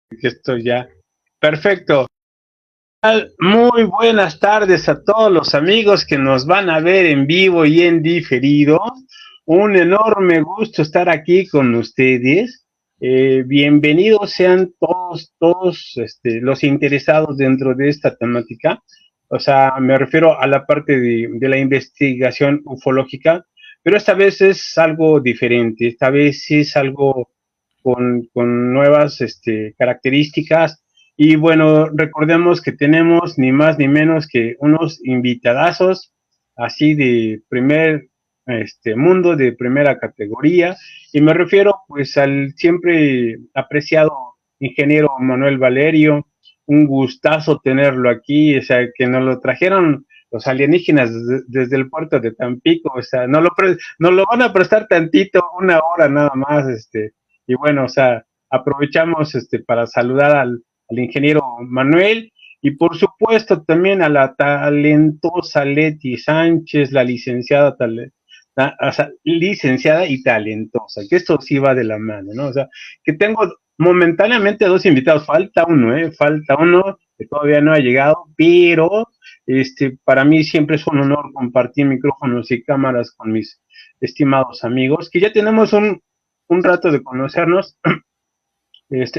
Que esto ya. Perfecto. Muy buenas tardes a todos los amigos que nos van a ver en vivo y en diferido. Un enorme gusto estar aquí con ustedes. Bienvenidos sean todos los interesados dentro de esta temática. O sea, me refiero a la parte de la investigación ufológica, pero esta vez es algo diferente. Esta vez es algo con nuevas características. Y bueno, recordemos que tenemos ni más ni menos que unos invitadazos así de primer mundo, de primera categoría. Y me refiero pues al siempre apreciado ingeniero Manuel Valerio. Un gustazo tenerlo aquí, o sea, que nos lo trajeron los alienígenas desde el puerto de Tampico, o sea, nos lo van a prestar tantito, una hora nada más, y bueno, o sea, aprovechamos para saludar al ingeniero Manuel y por supuesto también a la talentosa Leti Sánchez, la licenciada o sea, licenciada y talentosa, que esto sí va de la mano, ¿no? O sea, que tengo momentáneamente dos invitados, falta uno que todavía no ha llegado, pero para mí siempre es un honor compartir micrófonos y cámaras con mis estimados amigos, que ya tenemos un rato de conocernos,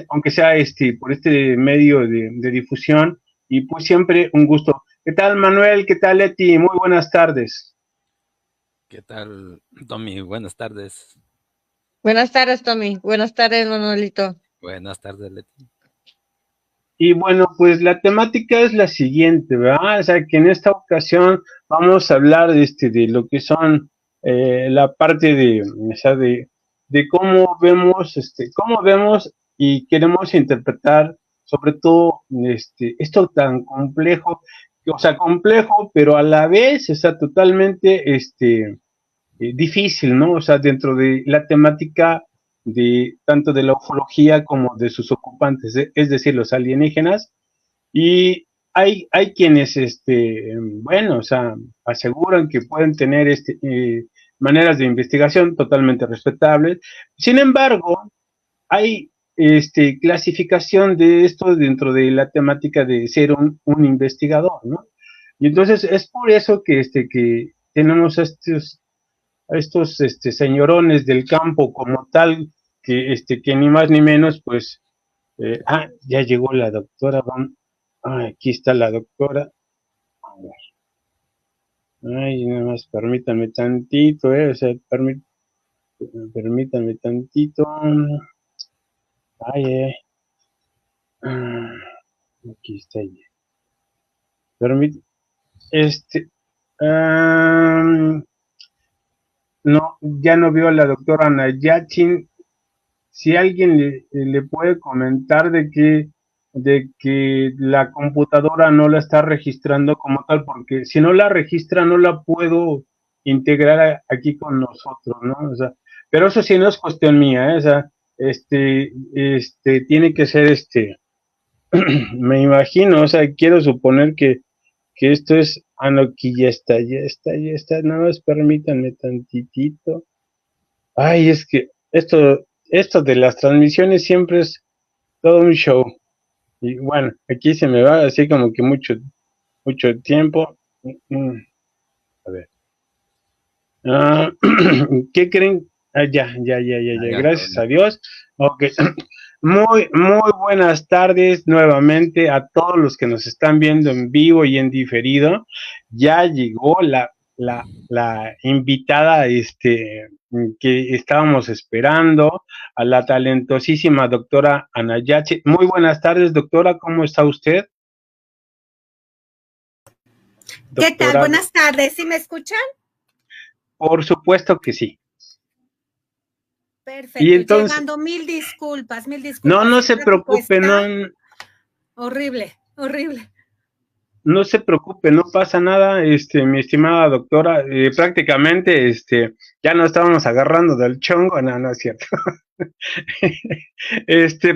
aunque sea por este medio de difusión, y pues siempre un gusto. ¿Qué tal, Manuel? ¿Qué tal, Leti? Muy buenas tardes. ¿Qué tal, Tommy? Buenas tardes. Buenas tardes, Tommy. Buenas tardes, Manuelito. Buenas tardes, Leti. Y bueno, pues la temática es la siguiente, ¿verdad? O sea, que en esta ocasión vamos a hablar de lo que son la parte o sea, de cómo vemos y queremos interpretar, sobre todo, esto tan complejo, o sea, complejo, pero a la vez está totalmente, difícil, ¿no? O sea, dentro de la temática de tanto de la ufología como de sus ocupantes, es decir, los alienígenas, y hay quienes, bueno, o sea, aseguran que pueden tener maneras de investigación totalmente respetables. Sin embargo, hay clasificación de esto dentro de la temática de ser un investigador, ¿no? Y entonces es por eso que tenemos a estos señorones del campo como tal, que ni más ni menos, pues, ya llegó la doctora, aquí está la doctora, a ver, ay, nada más permítanme tantito, o sea, permítanme tantito, ay, ah, aquí está ella, permít, este, ah, no, ya no veo a la doctora Nayachin. Si alguien le puede comentar de que la computadora no la está registrando como tal, porque si no la registra no la puedo integrar aquí con nosotros, ¿no? O sea, pero eso sí no es cuestión mía, ¿eh? O sea, tiene que ser me imagino, o sea, quiero suponer que esto es, no, aquí ya está, nada más permítanme tantitito. Ay, es que esto de las transmisiones siempre es todo un show. Y bueno, aquí se me va así como que mucho tiempo. A ver. ¿Qué creen? Ya. Gracias a Dios. Ok. Muy buenas tardes nuevamente a todos los que nos están viendo en vivo y en diferido. Ya llegó la invitada que estábamos esperando, a la talentosísima doctora Anayachi. Muy buenas tardes, doctora, ¿cómo está usted? ¿Qué tal? Buenas tardes, ¿sí me escuchan? Por supuesto que sí. Perfecto, y entonces, llegando, mil disculpas. No se preocupe, no. Horrible. No se preocupe, no pasa nada, mi estimada doctora, prácticamente, ya nos estábamos agarrando del chongo, no es cierto.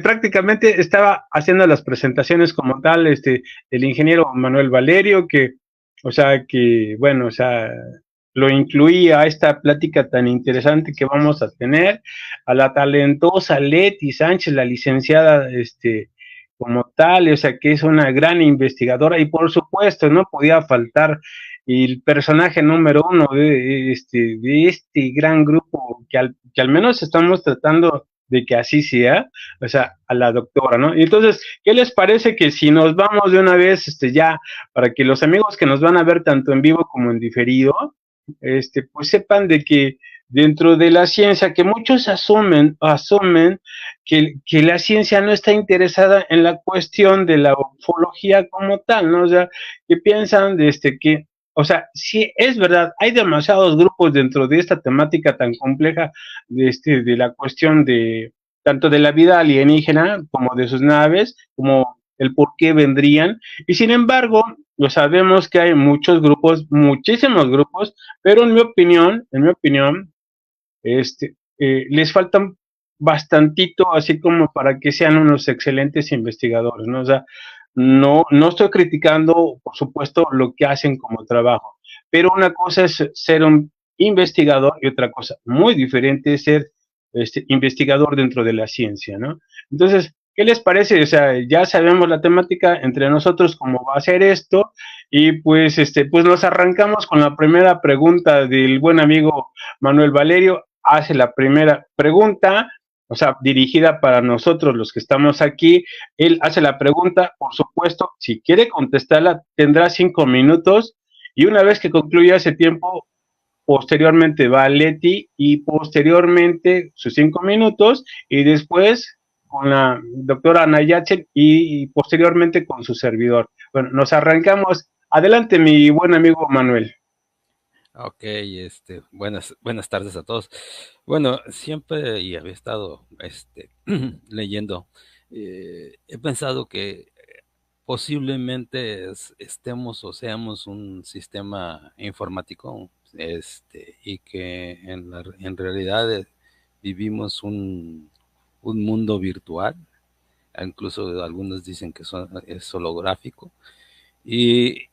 Prácticamente estaba haciendo las presentaciones como tal, el ingeniero Manuel Valerio, bueno, o sea, lo incluí a esta plática tan interesante que vamos a tener, a la talentosa Leti Sánchez, la licenciada, como tal, o sea, que es una gran investigadora y por supuesto no podía faltar el personaje número uno de este gran grupo que al menos estamos tratando de que así sea, o sea, a la doctora, ¿no? Y entonces, ¿qué les parece que si nos vamos de una vez, ya, para que los amigos que nos van a ver tanto en vivo como en diferido, pues sepan de que dentro de la ciencia, que muchos asumen que la ciencia no está interesada en la cuestión de la ufología como tal, ¿no? O sea, que piensan que, o sea, sí es verdad, hay demasiados grupos dentro de esta temática tan compleja de la cuestión de tanto de la vida alienígena como de sus naves, como el por qué vendrían, y sin embargo, lo sabemos que hay muchos grupos, muchísimos grupos, pero en mi opinión, les faltan bastantito, así como para que sean unos excelentes investigadores, ¿no? O sea, no estoy criticando, por supuesto, lo que hacen como trabajo, pero una cosa es ser un investigador y otra cosa muy diferente es ser investigador dentro de la ciencia, ¿no? Entonces, ¿qué les parece? O sea, ya sabemos la temática entre nosotros, cómo va a ser esto, y pues nos arrancamos con la primera pregunta del buen amigo Manuel Valerio. Hace la primera pregunta, o sea, dirigida para nosotros los que estamos aquí. Él hace la pregunta, por supuesto, si quiere contestarla, tendrá 5 minutos, y una vez que concluya ese tiempo, posteriormente va Leti, y posteriormente sus 5 minutos, y después con la doctora Ana Yachel, y posteriormente con su servidor. Bueno, nos arrancamos. Adelante, mi buen amigo Manuel. Ok, buenas tardes a todos. Bueno, siempre y había estado leyendo, he pensado que posiblemente estemos o seamos un sistema informático, y que en realidad vivimos un mundo virtual, incluso algunos dicen que es holográfico, y,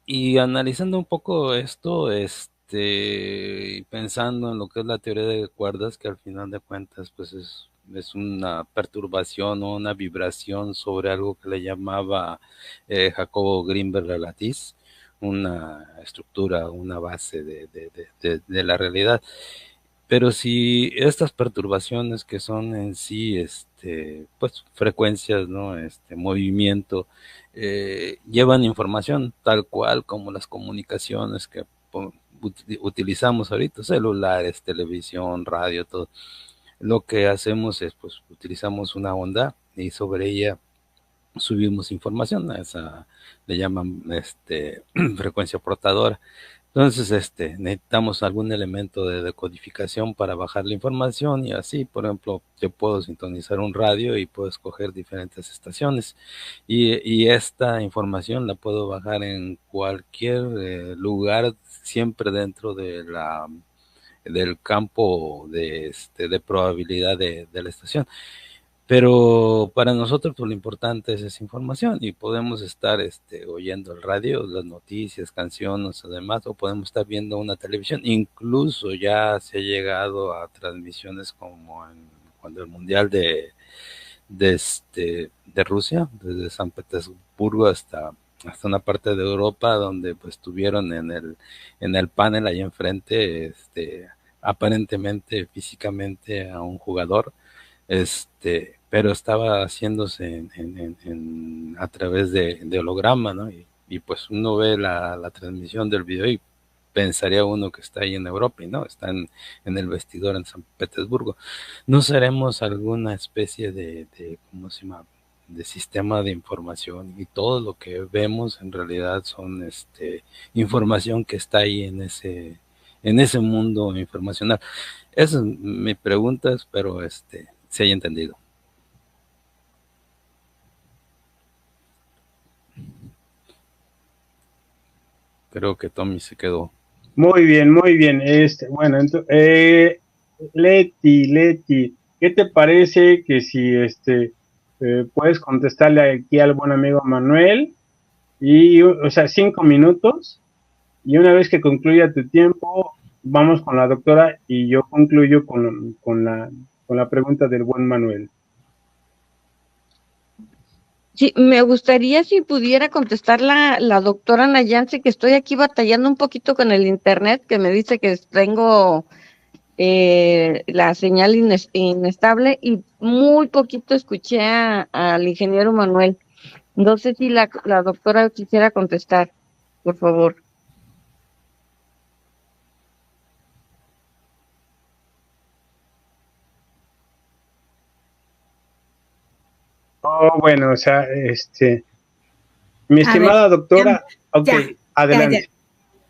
y analizando un poco esto, y pensando en lo que es la teoría de cuerdas, que al final de cuentas pues es una perturbación o una vibración sobre algo que le llamaba Jacobo Grinberg la lattice, una estructura, una base de la realidad. Pero si estas perturbaciones que son en sí, pues frecuencias, ¿no? Movimiento, llevan información tal cual como las comunicaciones que utilizamos ahorita, celulares, televisión, radio, todo. Lo que hacemos es, pues, utilizamos una onda y sobre ella subimos información, a esa le llaman frecuencia portadora. Entonces, necesitamos algún elemento de decodificación para bajar la información y así, por ejemplo, yo puedo sintonizar un radio y puedo escoger diferentes estaciones y esta información la puedo bajar en cualquier lugar, siempre dentro del campo de probabilidad de la estación. Pero para nosotros pues, lo importante es esa información y podemos estar oyendo el radio, las noticias, canciones, además, o podemos estar viendo una televisión. Incluso ya se ha llegado a transmisiones como cuando el Mundial de Rusia, desde San Petersburgo hasta una parte de Europa, donde pues tuvieron en el panel ahí enfrente, aparentemente físicamente a un jugador, pero estaba haciéndose a través de holograma, ¿no? Y pues uno ve la transmisión del video y pensaría uno que está ahí en Europa y no, está en el vestidor en San Petersburgo. ¿No seremos alguna especie ¿cómo se llama? De sistema de información y todo lo que vemos en realidad son información que está ahí en ese mundo informacional? Esa es mi pregunta, espero se haya entendido. Creo que Tommy se quedó. Muy bien, muy bien. Bueno, entonces, Leti, ¿qué te parece que si puedes contestarle aquí al buen amigo Manuel? Y, o sea, 5 minutos, y una vez que concluya tu tiempo, vamos con la doctora y yo concluyo con la pregunta del buen Manuel. Sí, me gustaría si pudiera contestar la doctora Nayance, que estoy aquí batallando un poquito con el internet, que me dice que tengo la señal inestable y muy poquito escuché al ingeniero Manuel. No sé si la doctora quisiera contestar, por favor. Oh, bueno, o sea, mi A ver, estimada ya, doctora, ok, ya, ya. adelante.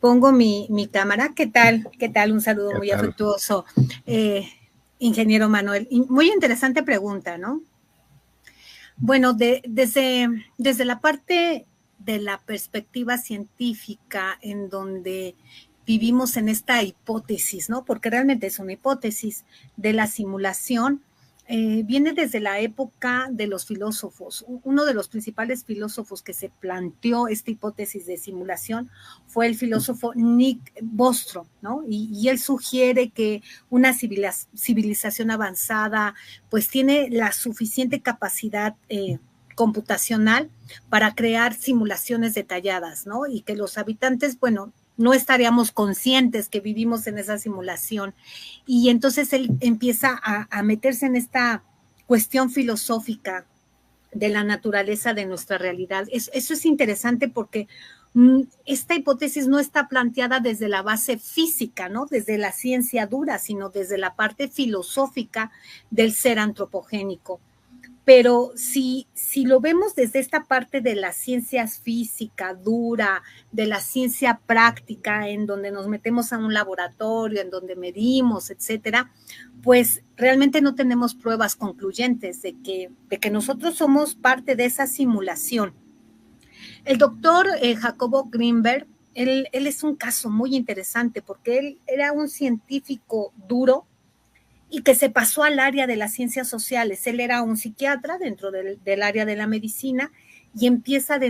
Pongo mi cámara. ¿Qué tal? ¿Qué tal? Un saludo ¿Qué muy tal? afectuoso, ingeniero Manuel. Muy interesante pregunta, ¿no? Bueno, desde la parte de la perspectiva científica, en donde vivimos en esta hipótesis, ¿no? Porque realmente es una hipótesis de la simulación, viene desde la época de los filósofos. Uno de los principales filósofos que se planteó esta hipótesis de simulación fue el filósofo Nick Bostrom, ¿no? Y él sugiere que una civilización avanzada pues tiene la suficiente capacidad computacional para crear simulaciones detalladas, ¿no? Y que los habitantes, bueno, no estaríamos conscientes que vivimos en esa simulación. Y entonces él empieza a meterse en esta cuestión filosófica de la naturaleza de nuestra realidad. Eso es interesante porque esta hipótesis no está planteada desde la base física, ¿no? Desde la ciencia dura, sino desde la parte filosófica del ser antropogénico. Pero si lo vemos desde esta parte de la ciencia física dura, de la ciencia práctica, en donde nos metemos a un laboratorio, en donde medimos, etcétera, pues realmente no tenemos pruebas concluyentes de que nosotros somos parte de esa simulación. El doctor Jacobo Greenberg, él es un caso muy interesante porque él era un científico duro, y que se pasó al área de las ciencias sociales. Él era un psiquiatra dentro del área de la medicina y empieza a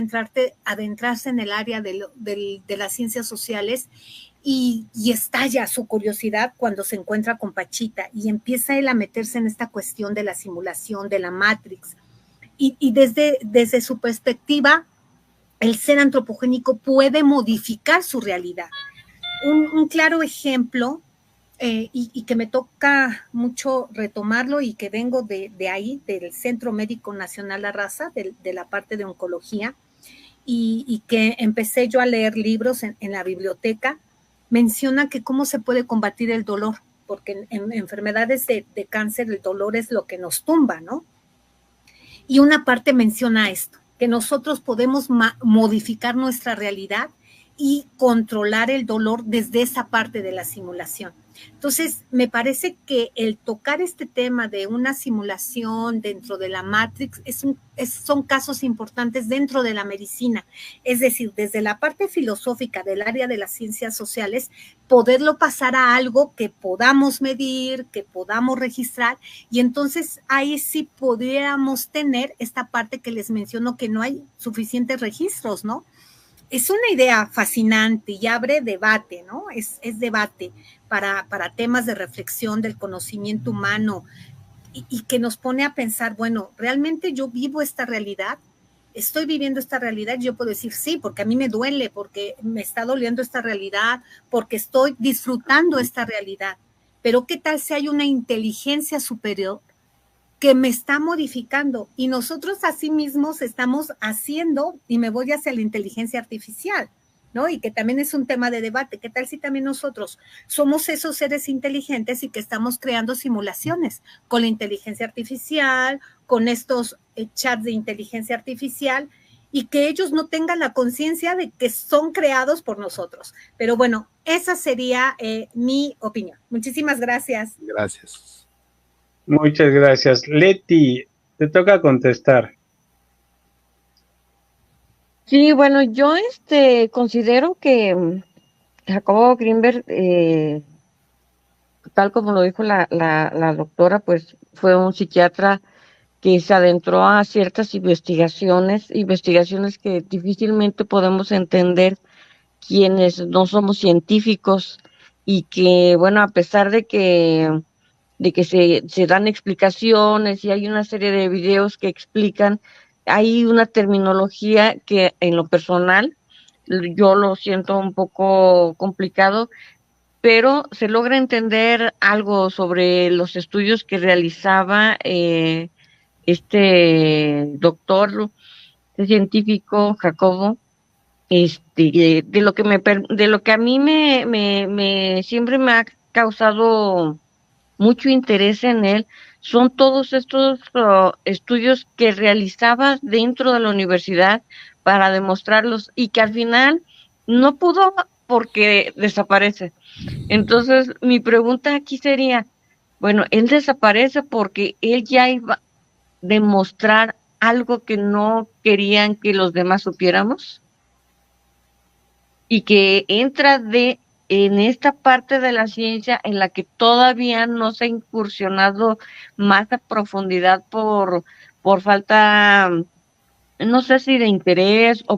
adentrarse en el área de las ciencias sociales y estalla su curiosidad cuando se encuentra con Pachita y empieza él a meterse en esta cuestión de la simulación, de la Matrix. Y desde su perspectiva, el ser antropogénico puede modificar su realidad. Un claro ejemplo y que me toca mucho retomarlo y que vengo de ahí, del Centro Médico Nacional La Raza, de la parte de oncología, y que empecé yo a leer libros en la biblioteca, menciona que cómo se puede combatir el dolor, porque en enfermedades de cáncer el dolor es lo que nos tumba, ¿no? Y una parte menciona esto, que nosotros podemos modificar nuestra realidad y controlar el dolor desde esa parte de la simulación. Entonces, me parece que el tocar este tema de una simulación dentro de la Matrix son casos importantes dentro de la medicina. Es decir, desde la parte filosófica del área de las ciencias sociales, poderlo pasar a algo que podamos medir, que podamos registrar, y entonces ahí sí podríamos tener esta parte que les menciono, que no hay suficientes registros, ¿no? Es una idea fascinante y abre debate, ¿no? Es debate para temas de reflexión del conocimiento humano y que nos pone a pensar, bueno, ¿realmente yo vivo esta realidad? ¿Estoy viviendo esta realidad? Yo puedo decir sí, porque a mí me duele, porque me está doliendo esta realidad, porque estoy disfrutando esta realidad. Pero ¿qué tal si hay una inteligencia superior que me está modificando y nosotros así mismos estamos haciendo, y me voy hacia la inteligencia artificial, ¿no? Y que también es un tema de debate. ¿Qué tal si también nosotros somos esos seres inteligentes y que estamos creando simulaciones con la inteligencia artificial, con estos chats de inteligencia artificial, y que ellos no tengan la conciencia de que son creados por nosotros? Pero bueno, esa sería mi opinión. Muchísimas gracias. Gracias. Muchas gracias. Leti, te toca contestar. Sí, bueno, yo considero que Jacobo Greenberg, tal como lo dijo la doctora, pues fue un psiquiatra que se adentró a ciertas investigaciones que difícilmente podemos entender quienes no somos científicos y que, bueno, a pesar de que se dan explicaciones y hay una serie de videos que explican, hay una terminología que en lo personal yo lo siento un poco complicado, pero se logra entender algo sobre los estudios que realizaba este doctor, este científico Jacobo, de lo que a mí siempre me ha causado mucho interés en él, son todos estos estudios que realizaba dentro de la universidad para demostrarlos y que al final no pudo porque desaparece. Entonces, mi pregunta aquí sería, bueno, él desaparece porque él ya iba a demostrar algo que no querían que los demás supiéramos y que entra en esta parte de la ciencia en la que todavía no se ha incursionado más a profundidad por falta, no sé si de interés o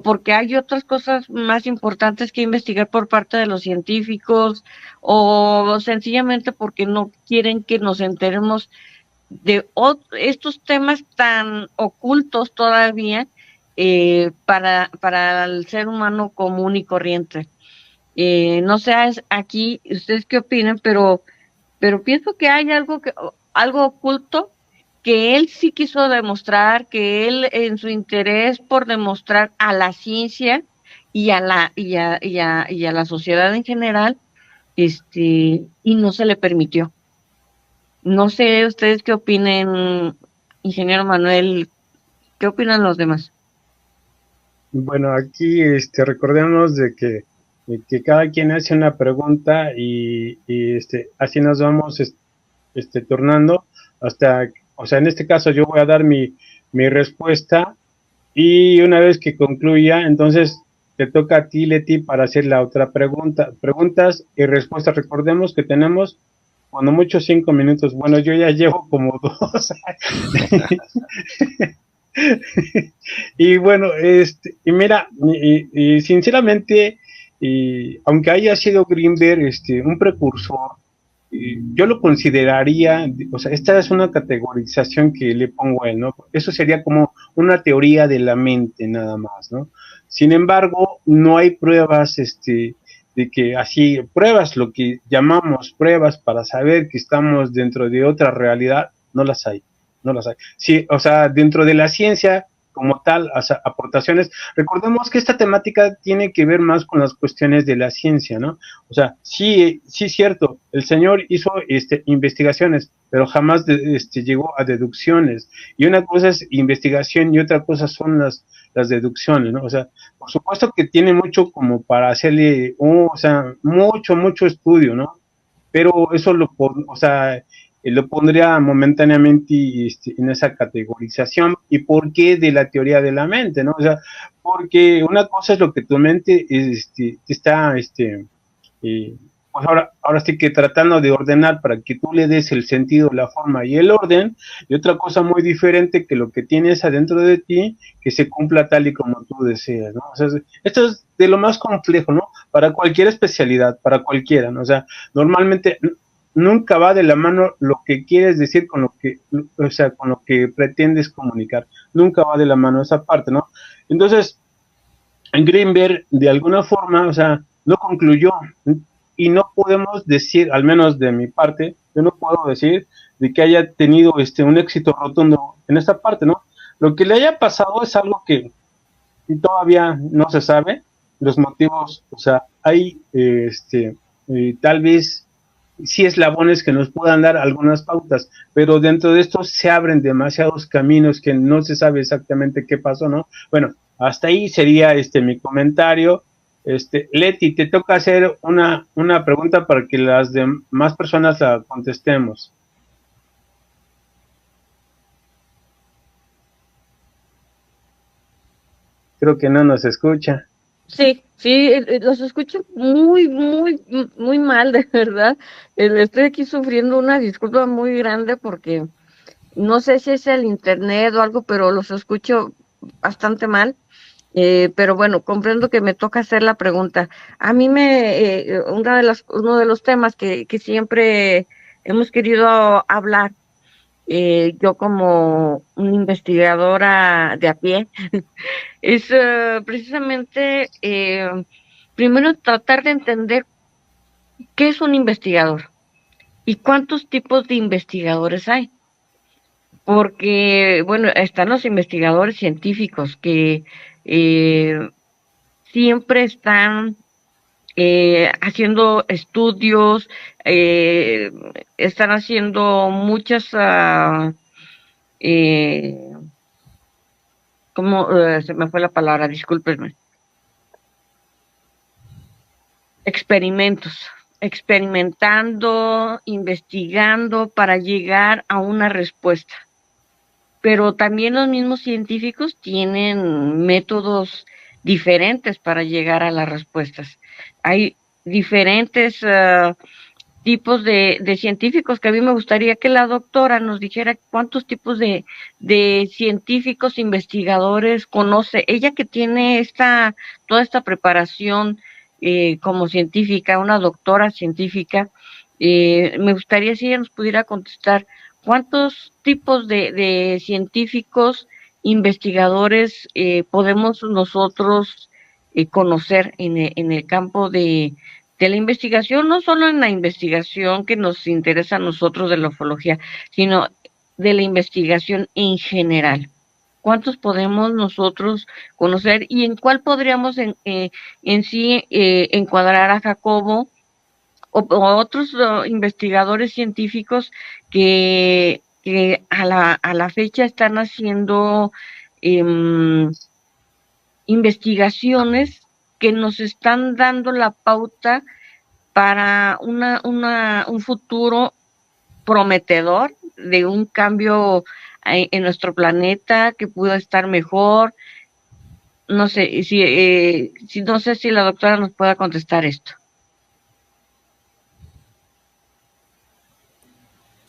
porque hay otras cosas más importantes que investigar por parte de los científicos, o sencillamente porque no quieren que nos enteremos de estos temas tan ocultos todavía para el ser humano común y corriente. No sé aquí ustedes qué opinan, pero pienso que hay algo oculto que él sí quiso demostrar, que él en su interés por demostrar a la ciencia y a la sociedad en general, y no se le permitió. No sé ustedes qué opinen, ingeniero Manuel, qué opinan los demás. Bueno, aquí recordemos de que cada quien hace una pregunta y así nos vamos turnando hasta, o sea, en este caso yo voy a dar mi respuesta y una vez que concluya, entonces te toca a ti, Leti, para hacer la otra pregunta. Preguntas y respuestas. Recordemos que tenemos cuando mucho 5 minutos. Bueno, yo ya llevo como 2. Y bueno, y mira, y sinceramente, aunque haya sido Greenberg un precursor, yo lo consideraría, o sea, esta es una categorización que le pongo a él, ¿no? Eso sería como una teoría de la mente nada más, ¿no? Sin embargo, no hay pruebas, de que así, pruebas, lo que llamamos pruebas para saber que estamos dentro de otra realidad, no las hay, no las hay. Sí, o sea, dentro de la ciencia como tal, o sea, aportaciones, recordemos que esta temática tiene que ver más con las cuestiones de la ciencia, ¿no? O sea, sí, sí es cierto, el señor hizo investigaciones, pero jamás llegó a deducciones. Y una cosa es investigación y otra cosa son las deducciones, ¿no? O sea, por supuesto que tiene mucho como para hacerle, o sea, mucho estudio, ¿no? Pero eso o sea, lo pondría momentáneamente en esa categorización. ¿Y por qué de la teoría de la mente, no? O sea, porque una cosa es lo que tu mente está, pues ahora sí que tratando de ordenar para que tú le des el sentido, la forma y el orden, y otra cosa muy diferente que lo que tienes adentro de ti, que se cumpla tal y como tú deseas, ¿no? O sea, esto es de lo más complejo, ¿no? Para cualquier especialidad, para cualquiera, ¿no? O sea, normalmente nunca va de la mano lo que quieres decir con lo que, o sea, con lo que pretendes comunicar, nunca va de la mano esa parte, ¿no? Entonces, Greenberg, de alguna forma, o sea, no concluyó, y no podemos decir, al menos de mi parte, yo no puedo decir de que haya tenido un éxito rotundo en esta parte, ¿no? Lo que le haya pasado es algo que todavía no se sabe, los motivos, o sea, hay tal vez sí eslabones que nos puedan dar algunas pautas, pero dentro de esto se abren demasiados caminos que no se sabe exactamente qué pasó, ¿no? Bueno, hasta ahí sería mi comentario. Leti, te toca hacer una pregunta para que las demás personas la contestemos. Creo que no nos escucha. Sí, los escucho muy mal, de verdad. Estoy aquí sufriendo una disculpa muy grande porque no sé si es el internet o algo, pero los escucho bastante mal. Pero bueno, comprendo que me toca hacer la pregunta. A mí uno de los temas que siempre hemos querido hablar yo como una investigadora de a pie, es precisamente primero tratar de entender qué es un investigador y cuántos tipos de investigadores hay. Porque, bueno, están los investigadores científicos que siempre están haciendo estudios, eh, están haciendo muchas, eh, ¿cómo se me fue la palabra? Discúlpenme. Experimentos, experimentando, investigando para llegar a una respuesta. Pero también los mismos científicos tienen métodos diferentes para llegar a las respuestas. Hay diferentes tipos de científicos que a mí me gustaría que la doctora nos dijera cuántos tipos de científicos investigadores conoce. Ella que tiene toda esta preparación como científica, una doctora científica, me gustaría si ella nos pudiera contestar cuántos tipos de científicos investigadores podemos nosotros conocer en el campo de la investigación, no solo en la investigación que nos interesa a nosotros de la ufología, sino de la investigación en general. ¿Cuántos podemos nosotros conocer y en cuál podríamos en sí encuadrar a Jacobo o otros investigadores científicos que a la fecha están haciendo investigaciones que nos están dando la pauta para un futuro prometedor de un cambio en nuestro planeta que pueda estar mejor? No sé no sé si la doctora nos pueda contestar esto.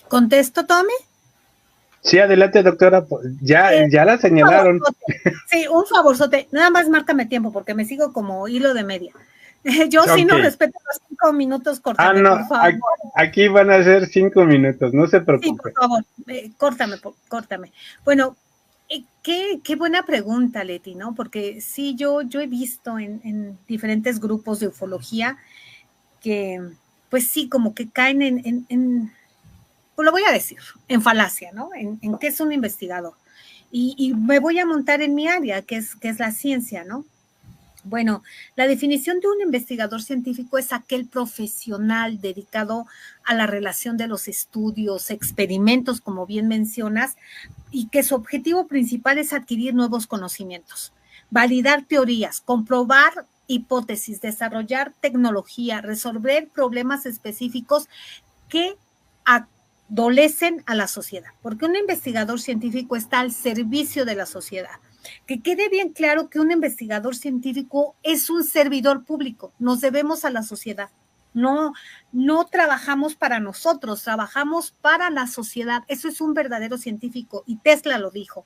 ¿Contesto, Tommy? Sí, adelante, doctora. Ya la señalaron. Sí, un favorzote. Nada más márcame tiempo porque me sigo como hilo de media. Yo sí no respeto los 5 minutos, córtame, no, por favor. Aquí van a ser 5 minutos, no se preocupe. Sí, por favor, córtame. Bueno, qué buena pregunta, Leti, ¿no? Porque sí, yo he visto en diferentes grupos de ufología que, pues sí, como que caen pues lo voy a decir, en falacia, ¿no? En qué es un investigador. Y me voy a montar en mi área, que es la ciencia, ¿no? Bueno, la definición de un investigador científico es aquel profesional dedicado a la relación de los estudios, experimentos, como bien mencionas, y que su objetivo principal es adquirir nuevos conocimientos, validar teorías, comprobar hipótesis, desarrollar tecnología, resolver problemas específicos que adolecen a la sociedad, porque un investigador científico está al servicio de la sociedad. Que quede bien claro que un investigador científico es un servidor público, nos debemos a la sociedad. No trabajamos para nosotros, trabajamos para la sociedad. Eso es un verdadero científico y Tesla lo dijo.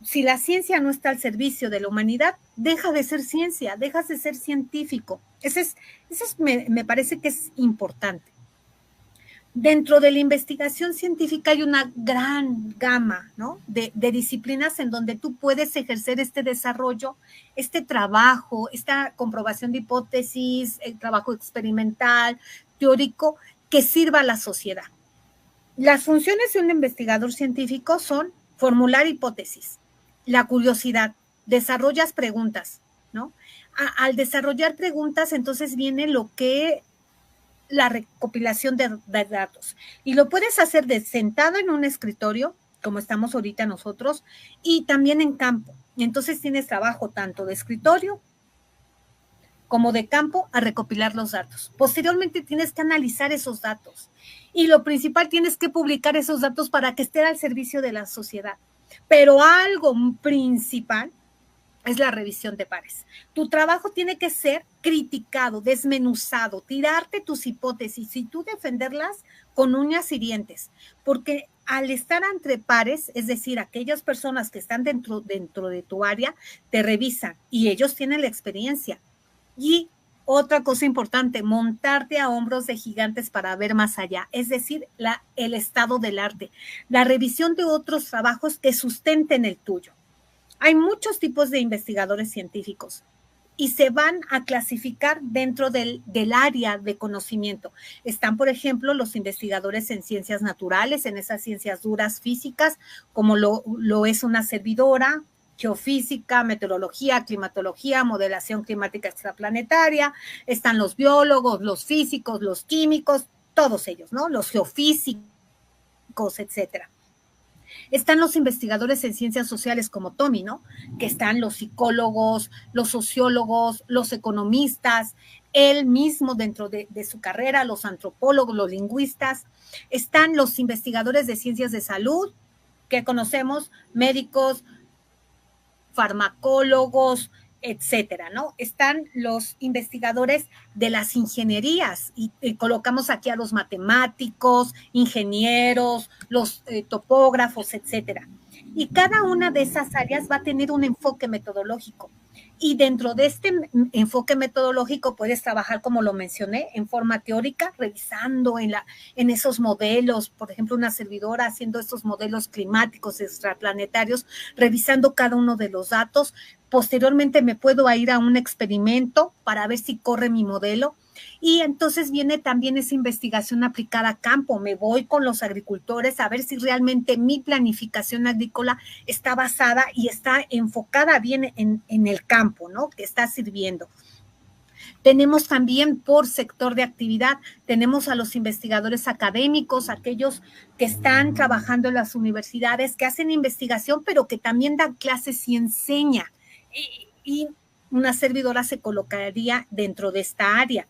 Si la ciencia no está al servicio de la humanidad, deja de ser ciencia, dejas de ser científico. Me parece que es importante. Dentro de la investigación científica hay una gran gama, ¿no? de disciplinas en donde tú puedes ejercer este desarrollo, este trabajo, esta comprobación de hipótesis, el trabajo experimental, teórico, que sirva a la sociedad. Las funciones de un investigador científico son formular hipótesis, la curiosidad, desarrollas preguntas, ¿no? Al desarrollar preguntas, entonces viene lo que la recopilación de datos. Y lo puedes hacer sentado en un escritorio, como estamos ahorita nosotros, y también en campo. Y entonces tienes trabajo tanto de escritorio como de campo a recopilar los datos. Posteriormente tienes que analizar esos datos. Y lo principal, tienes que publicar esos datos para que estén al servicio de la sociedad. Pero algo principal es la revisión de pares. Tu trabajo tiene que ser criticado, desmenuzado, tirarte tus hipótesis y tú defenderlas con uñas y dientes, porque al estar entre pares, es decir, aquellas personas que están dentro de tu área, te revisan y ellos tienen la experiencia y Otra cosa importante, montarte a hombros de gigantes para ver más allá, es decir, el estado del arte, la revisión de otros trabajos que sustenten el tuyo. Hay muchos tipos de investigadores científicos y se van a clasificar dentro del área de conocimiento. Están, por ejemplo, los investigadores en ciencias naturales, en esas ciencias duras físicas, como lo es una servidora, geofísica, meteorología, climatología, modelación climática extraplanetaria. Están los biólogos, los físicos, los químicos, todos ellos, ¿no? Los geofísicos, etcétera. Están los investigadores en ciencias sociales como Tommy, ¿no? Que están los psicólogos, los sociólogos, los economistas, él mismo dentro de su carrera, los antropólogos, los lingüistas. Están los investigadores de ciencias de salud, que conocemos, médicos, farmacólogos, etcétera, ¿no? Están los investigadores de las ingenierías y colocamos aquí a los matemáticos, ingenieros, los topógrafos, etcétera. Y cada una de esas áreas va a tener un enfoque metodológico. Y dentro de este enfoque metodológico puedes trabajar, como lo mencioné, en forma teórica, revisando en esos modelos, por ejemplo, una servidora haciendo estos modelos climáticos extraplanetarios, revisando cada uno de los datos. Posteriormente me puedo ir a un experimento para ver si corre mi modelo. Y entonces viene también esa investigación aplicada a campo. Me voy con los agricultores a ver si realmente mi planificación agrícola está basada y está enfocada bien en el campo, ¿no? Que está sirviendo. Tenemos también por sector de actividad, tenemos a los investigadores académicos, aquellos que están trabajando en las universidades, que hacen investigación, pero que también dan clases y enseñan. Y una servidora se colocaría dentro de esta área.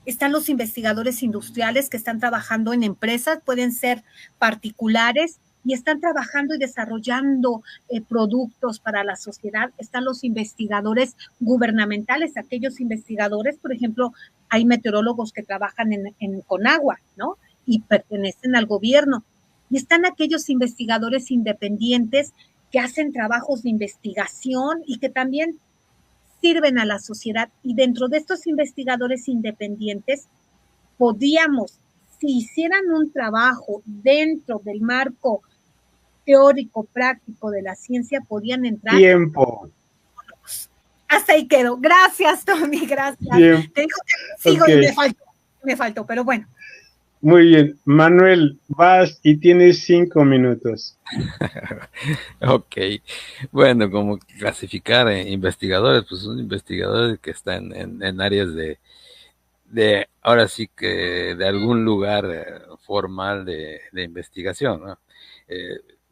Están los investigadores industriales que están trabajando en empresas, pueden ser particulares, y están trabajando y desarrollando productos para la sociedad. Están los investigadores gubernamentales, aquellos investigadores, por ejemplo, hay meteorólogos que trabajan en Conagua, ¿no? Y pertenecen al gobierno. Y están aquellos investigadores independientes que hacen trabajos de investigación y que también sirven a la sociedad. Y dentro de estos investigadores independientes, podíamos, si hicieran un trabajo dentro del marco teórico, práctico de la ciencia, podían entrar. Tiempo. Hasta ahí quedo. Gracias, Tony, gracias. Bien. Te digo que sigo y me faltó, pero bueno. Muy bien. Manuel, vas y tienes 5 minutos. Ok. Bueno, como clasificar investigadores, pues son investigadores que están en áreas de ahora sí que de algún lugar formal de investigación, ¿no?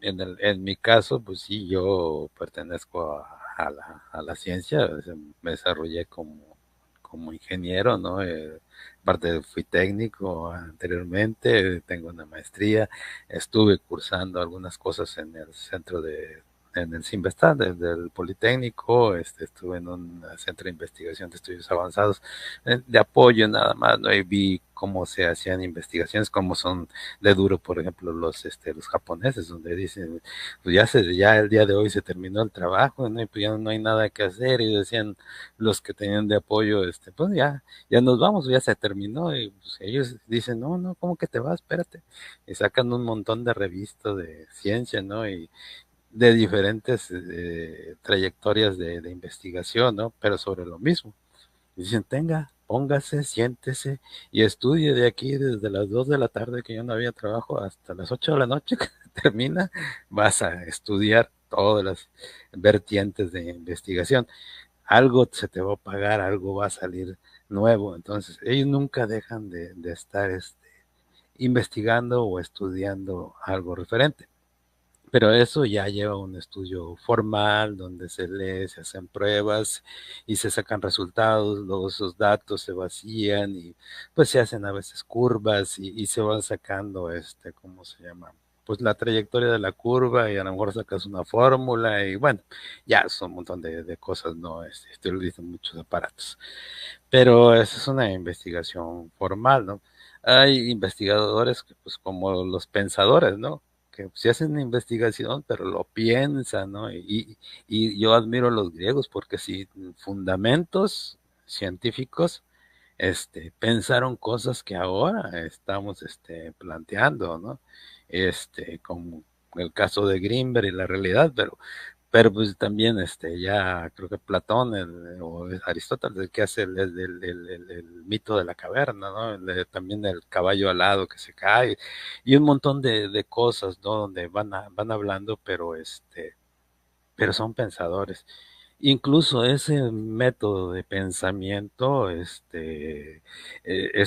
En mi caso, pues sí, yo pertenezco a la ciencia, me desarrollé como ingeniero, ¿no? Aparte fui técnico anteriormente, tengo una maestría, estuve cursando algunas cosas en el centro en el CIMBESTAT del Politécnico, estuve en un centro de investigación de estudios avanzados de apoyo nada más, ¿no? Y vi cómo se hacían investigaciones, cómo son de duro, por ejemplo, los japoneses, donde dicen, pues ya el día de hoy se terminó el trabajo, ¿no? Y pues ya no hay nada que hacer, y decían los que tenían de apoyo, pues ya nos vamos, ya se terminó, y pues ellos dicen, no, ¿cómo que te vas? Espérate, y sacan un montón de revistas de ciencia, ¿no? Y de diferentes trayectorias de investigación, ¿no? Pero sobre lo mismo. Y dicen, póngase, siéntese y estudie de aquí desde las 2 de la tarde que yo no había trabajo hasta las 8 de la noche que termina, vas a estudiar todas las vertientes de investigación. Algo se te va a pagar, algo va a salir nuevo. Entonces, ellos nunca dejan de estar investigando o estudiando algo referente. Pero eso ya lleva un estudio formal donde se lee, se hacen pruebas y se sacan resultados, luego esos datos se vacían y pues se hacen a veces curvas y se van sacando, ¿cómo se llama? Pues la trayectoria de la curva y a lo mejor sacas una fórmula y bueno, ya son un montón de cosas, ¿no? Utilizan muchos aparatos. Pero esa es una investigación formal, ¿no? Hay investigadores que pues como los pensadores, ¿no? Que se hacen una investigación, pero lo piensan, ¿no? Y yo admiro a los griegos porque sin fundamentos científicos pensaron cosas que ahora estamos planteando, ¿no? Como el caso de Greenberg y la realidad, pero pues también ya creo que Platón o Aristóteles el que hace el mito de la caverna, ¿no? También el caballo alado que se cae y un montón de cosas, ¿no? Donde van hablando, pero son pensadores. Incluso ese método de pensamiento es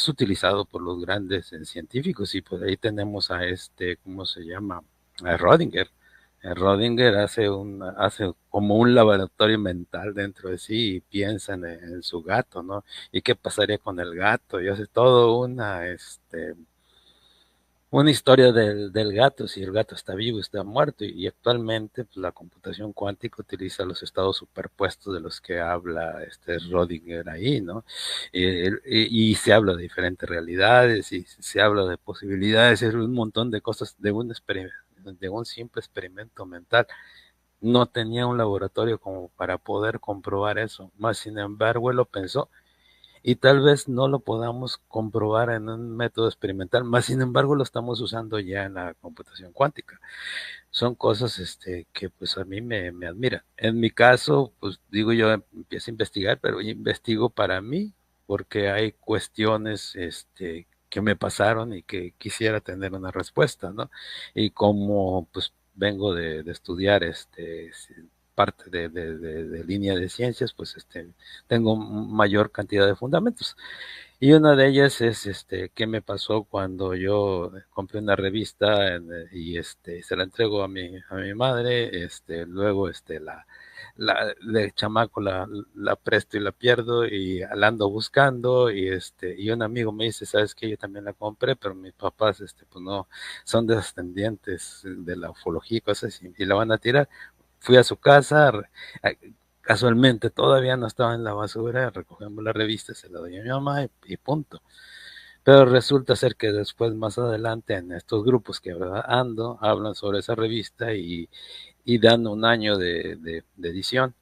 utilizado por los grandes científicos y pues ahí tenemos a ¿cómo se llama? A Rödinger. Rödinger hace como un laboratorio mental dentro de sí y piensa en su gato, ¿no? ¿Y qué pasaría con el gato? Y hace todo una historia del gato, si el gato está vivo, está muerto, y actualmente pues, la computación cuántica utiliza los estados superpuestos de los que habla Rödinger ahí, ¿no? Y se habla de diferentes realidades, y se habla de posibilidades, es un montón de cosas de un simple experimento mental. No tenía un laboratorio como para poder comprobar eso, más sin embargo él lo pensó y tal vez no lo podamos comprobar en un método experimental, más sin embargo lo estamos usando ya en la computación cuántica. Son cosas que pues a mí me admiran. En mi caso, pues digo yo empiezo a investigar, pero investigo para mí porque hay cuestiones que me pasaron y que quisiera tener una respuesta, ¿no? Y como pues vengo de estudiar parte de línea de ciencias, pues tengo mayor cantidad de fundamentos. Y una de ellas es qué me pasó cuando yo compré una revista y se la entrego a mi madre, luego de chamaco la presto y la pierdo y la ando buscando y un amigo me dice, ¿sabes qué? Yo también la compré, pero mis papás pues no son descendientes de la ufología y cosas así, y la van a tirar. Fui a su casa, casualmente todavía no estaba en la basura, recogemos la revista, se la doy a mi mamá y punto. Pero resulta ser que después, más adelante, en estos grupos que ando, hablan sobre esa revista y dan un año de edición.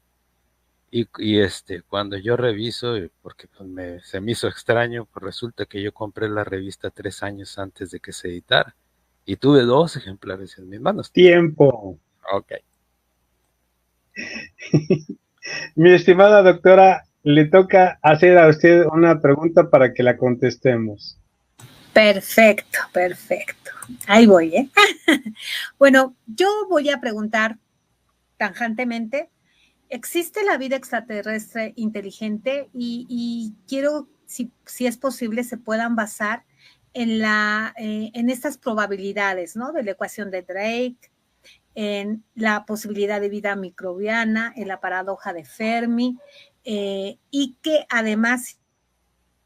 Y cuando yo reviso, porque pues se me hizo extraño, pues resulta que yo compré la revista 3 años antes de que se editara. Y tuve 2 ejemplares en mis manos. Tiempo. Ok. Mi estimada doctora, le toca hacer a usted una pregunta para que la contestemos. Perfecto, perfecto. Ahí voy, ¿eh? Bueno, yo voy a preguntar tangentemente, ¿existe la vida extraterrestre inteligente? Y quiero, si es posible, se puedan basar en estas probabilidades, ¿no? De la ecuación de Drake, en la posibilidad de vida microbiana, en la paradoja de Fermi, y que además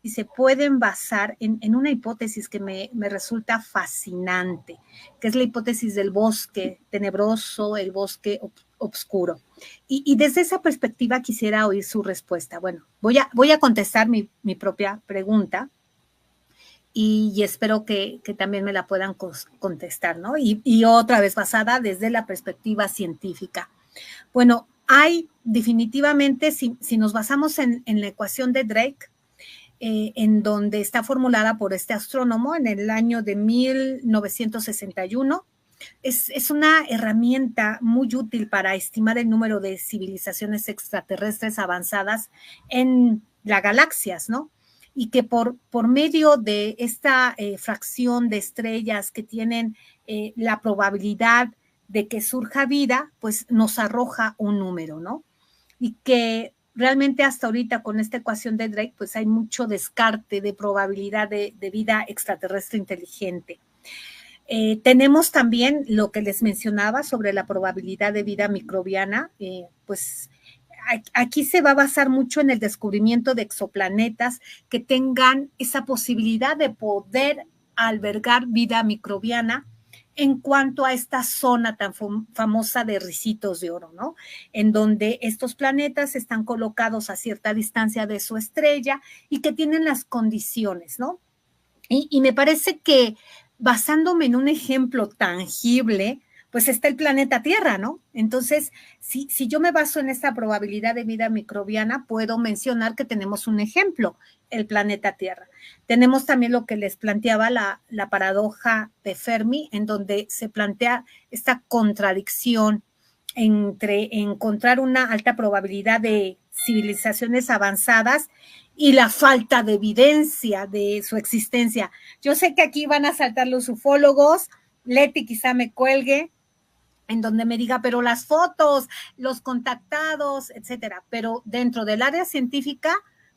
y se pueden basar en una hipótesis que me resulta fascinante, que es la hipótesis del bosque tenebroso, el bosque oscuro. Y desde esa perspectiva quisiera oír su respuesta. Bueno, voy a contestar mi propia pregunta y espero que también me la puedan contestar, ¿no? Y otra vez basada desde la perspectiva científica. Bueno, hay definitivamente, si nos basamos en la ecuación de Drake, en donde está formulada por este astrónomo en el año de 1961. Es una herramienta muy útil para estimar el número de civilizaciones extraterrestres avanzadas en las galaxias, ¿no? Y que por medio de esta fracción de estrellas que tienen la probabilidad de que surja vida, pues nos arroja un número, ¿no? Y que realmente hasta ahorita con esta ecuación de Drake, pues hay mucho descarte de probabilidad de vida extraterrestre inteligente. Tenemos también lo que les mencionaba sobre la probabilidad de vida microbiana, pues aquí se va a basar mucho en el descubrimiento de exoplanetas que tengan esa posibilidad de poder albergar vida microbiana en cuanto a esta zona tan famosa de Ricitos de Oro, ¿no? En donde estos planetas están colocados a cierta distancia de su estrella y que tienen las condiciones, ¿no? Y me parece que basándome en un ejemplo tangible, pues está el planeta Tierra, ¿no? Entonces, si yo me baso en esta probabilidad de vida microbiana, puedo mencionar que tenemos un ejemplo, el planeta Tierra. Tenemos también lo que les planteaba la paradoja de Fermi, en donde se plantea esta contradicción entre encontrar una alta probabilidad de civilizaciones avanzadas y la falta de evidencia de su existencia. Yo sé que aquí van a saltar los ufólogos, Leti quizá me cuelgue, en donde me diga, pero las fotos, los contactados, etcétera. Pero dentro del área científica,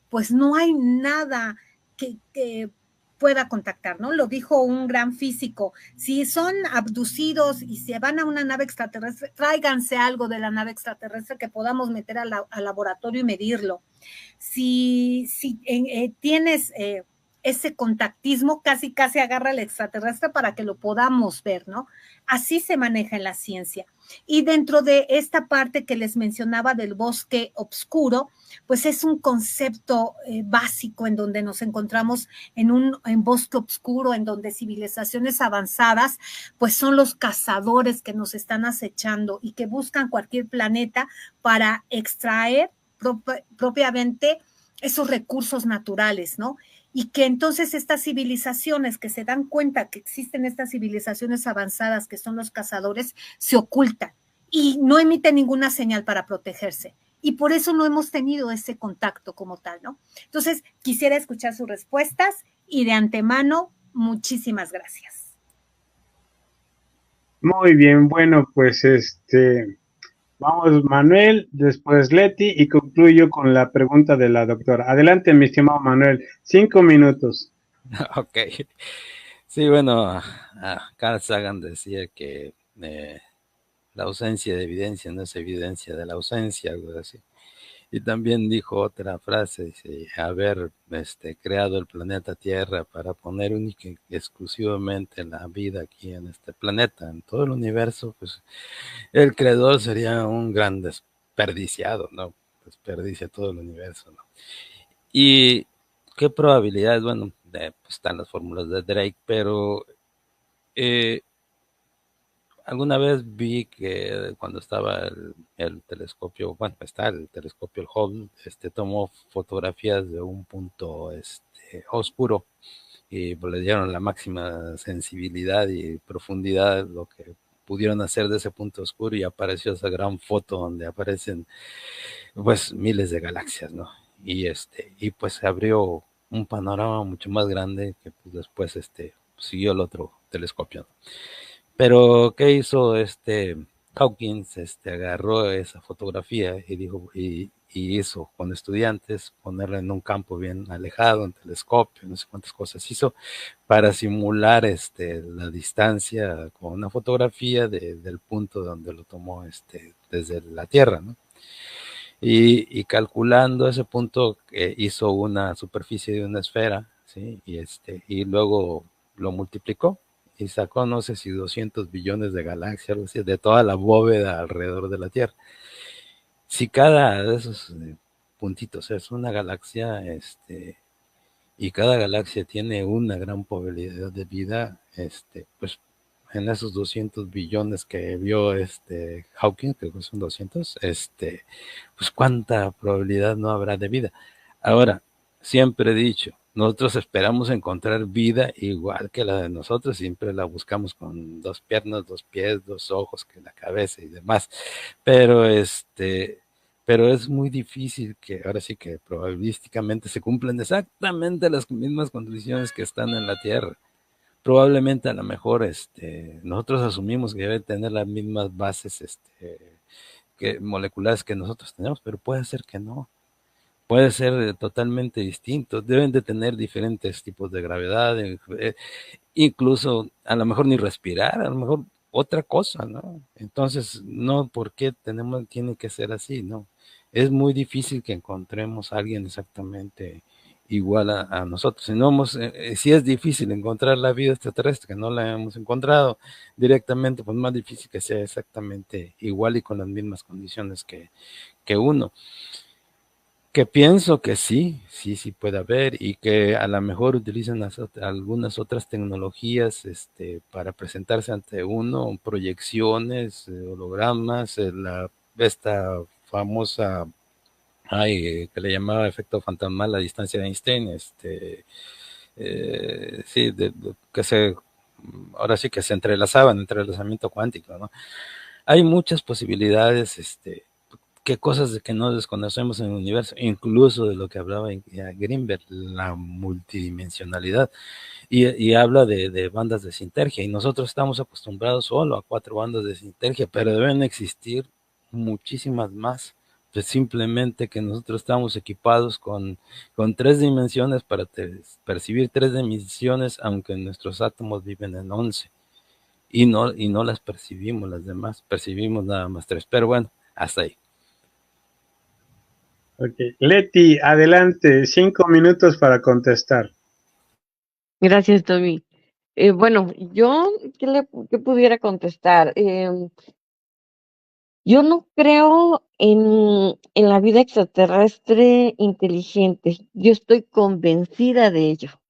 pues no hay nada que pueda contactar, ¿no? Lo dijo un gran físico. Si son abducidos y se van a una nave extraterrestre, tráiganse algo de la nave extraterrestre que podamos meter al laboratorio y medirlo. Si tienes ese contactismo, casi agarra al extraterrestre para que lo podamos ver, ¿no? Así se maneja en la ciencia. Y dentro de esta parte que les mencionaba del bosque oscuro, pues es un concepto básico en donde nos encontramos en bosque oscuro, en donde civilizaciones avanzadas, pues son los cazadores que nos están acechando y que buscan cualquier planeta para extraer propiamente esos recursos naturales, ¿no? Y que entonces estas civilizaciones que se dan cuenta que existen estas civilizaciones avanzadas que son los cazadores, se ocultan y no emiten ninguna señal para protegerse. Y por eso no hemos tenido ese contacto como tal, ¿no? Entonces, quisiera escuchar sus respuestas y de antemano, muchísimas gracias. Muy bien, bueno, pues vamos Manuel, después Leti y concluyo con la pregunta de la doctora. Adelante, mi estimado Manuel, 5 minutos. Ok. Sí, bueno, Carl Sagan decía que la ausencia de evidencia no es evidencia de la ausencia, algo así. Y también dijo otra frase, dice, haber creado el planeta Tierra para poner única y exclusivamente la vida aquí en este planeta, en todo el universo, pues el creador sería un gran desperdiciado, ¿no? Desperdicia todo el universo, ¿no? Y qué probabilidades, bueno, pues están las fórmulas de Drake, pero alguna vez vi que cuando estaba el telescopio, bueno, está el telescopio, el Hubble, tomó fotografías de un punto oscuro y pues, le dieron la máxima sensibilidad y profundidad, lo que pudieron hacer de ese punto oscuro, y apareció esa gran foto donde aparecen pues miles de galaxias, ¿no? Y pues se abrió un panorama mucho más grande que pues, después siguió el otro telescopio, ¿no? Pero ¿qué hizo Hawkins? Agarró esa fotografía y dijo, y hizo con estudiantes ponerla en un campo bien alejado, en telescopio, no sé cuántas cosas hizo para simular la distancia con una fotografía del punto donde lo tomó desde la Tierra, ¿no? Y calculando ese punto hizo una superficie de una esfera, ¿sí? Y luego lo multiplicó y sacó, no sé si 200 billones de galaxias, algo así, de toda la bóveda alrededor de la Tierra. Si cada de esos puntitos es una galaxia, y cada galaxia tiene una gran probabilidad de vida, pues en esos 200 billones que vio Hawking, creo que son 200, pues cuánta probabilidad no habrá de vida. Ahora, siempre he dicho, nosotros esperamos encontrar vida igual que la de nosotros, siempre la buscamos con 2 piernas, 2 pies, 2 ojos, que la cabeza y demás, pero pero es muy difícil que ahora sí que probabilísticamente se cumplan exactamente las mismas condiciones que están en la Tierra. Probablemente a lo mejor nosotros asumimos que debe tener las mismas bases moleculares que nosotros tenemos, pero puede ser que no. Puede ser totalmente distinto. Deben de tener diferentes tipos de gravedad, incluso a lo mejor ni respirar, a lo mejor otra cosa, ¿no? Entonces, no, ¿por qué tiene que ser así? No. Es muy difícil que encontremos a alguien exactamente igual a nosotros. Si es difícil encontrar la vida extraterrestre, que no la hemos encontrado directamente, pues más difícil que sea exactamente igual y con las mismas condiciones que uno. Que pienso que sí, sí puede haber y que a lo mejor utilizan algunas otras tecnologías para presentarse ante uno, proyecciones, hologramas, esta famosa, que le llamaba efecto fantasmal a distancia de Einstein, sí, ahora sí que se entrelazaban, entrelazamiento cuántico, ¿no? Hay muchas posibilidades, qué cosas de que no desconocemos en el universo, incluso de lo que hablaba Greenberg, la multidimensionalidad, y habla de bandas de sinergia, y nosotros estamos acostumbrados solo a 4 bandas de sinergia, pero deben existir muchísimas más, pues simplemente que nosotros estamos equipados con 3 dimensiones para percibir 3 dimensiones, aunque nuestros átomos viven en 11, y no las percibimos las demás, percibimos nada más 3, pero bueno, hasta ahí. Okay. Leti, adelante, 5 minutos para contestar. Gracias, Tommy. Bueno, yo, ¿qué pudiera contestar? Yo no creo en la vida extraterrestre inteligente. Yo estoy convencida de ello.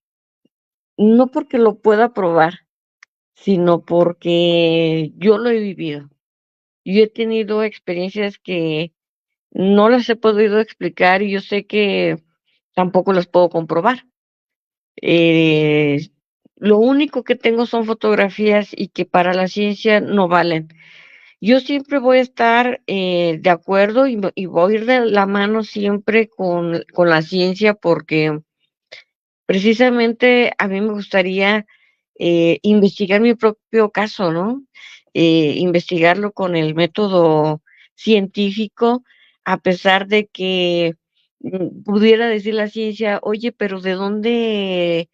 No porque lo pueda probar, sino porque yo lo he vivido. Yo he tenido experiencias que no las he podido explicar y yo sé que tampoco las puedo comprobar. Eh, lo único que tengo son fotografías y que para la ciencia no valen. Yo siempre voy a estar de acuerdo y voy a ir de la mano siempre con la ciencia porque precisamente a mí me gustaría investigar mi propio caso, ¿no? Investigarlo con el método científico, a pesar de que pudiera decir la ciencia, oye, pero de dónde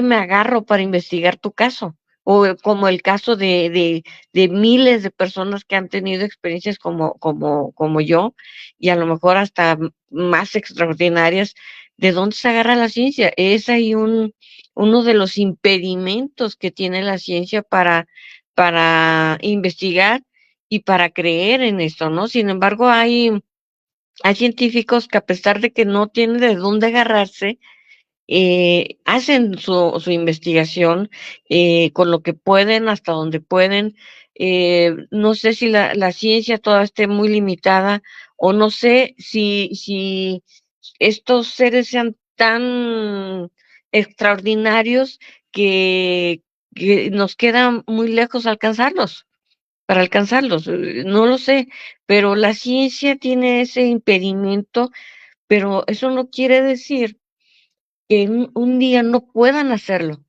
me agarro para investigar tu caso? O como el caso de miles de personas que han tenido experiencias como yo, y a lo mejor hasta más extraordinarias. ¿De dónde se agarra la ciencia? Es ahí uno de los impedimentos que tiene la ciencia para investigar y para creer en esto, ¿no? Sin embargo, hay científicos que a pesar de que no tienen de dónde agarrarse, hacen su investigación con lo que pueden, hasta donde pueden. No sé si la ciencia toda esté muy limitada o no sé si estos seres sean tan extraordinarios que nos queda muy lejos para alcanzarlos. No lo sé, pero la ciencia tiene ese impedimento, pero eso no quiere decir que un día no puedan hacerlo.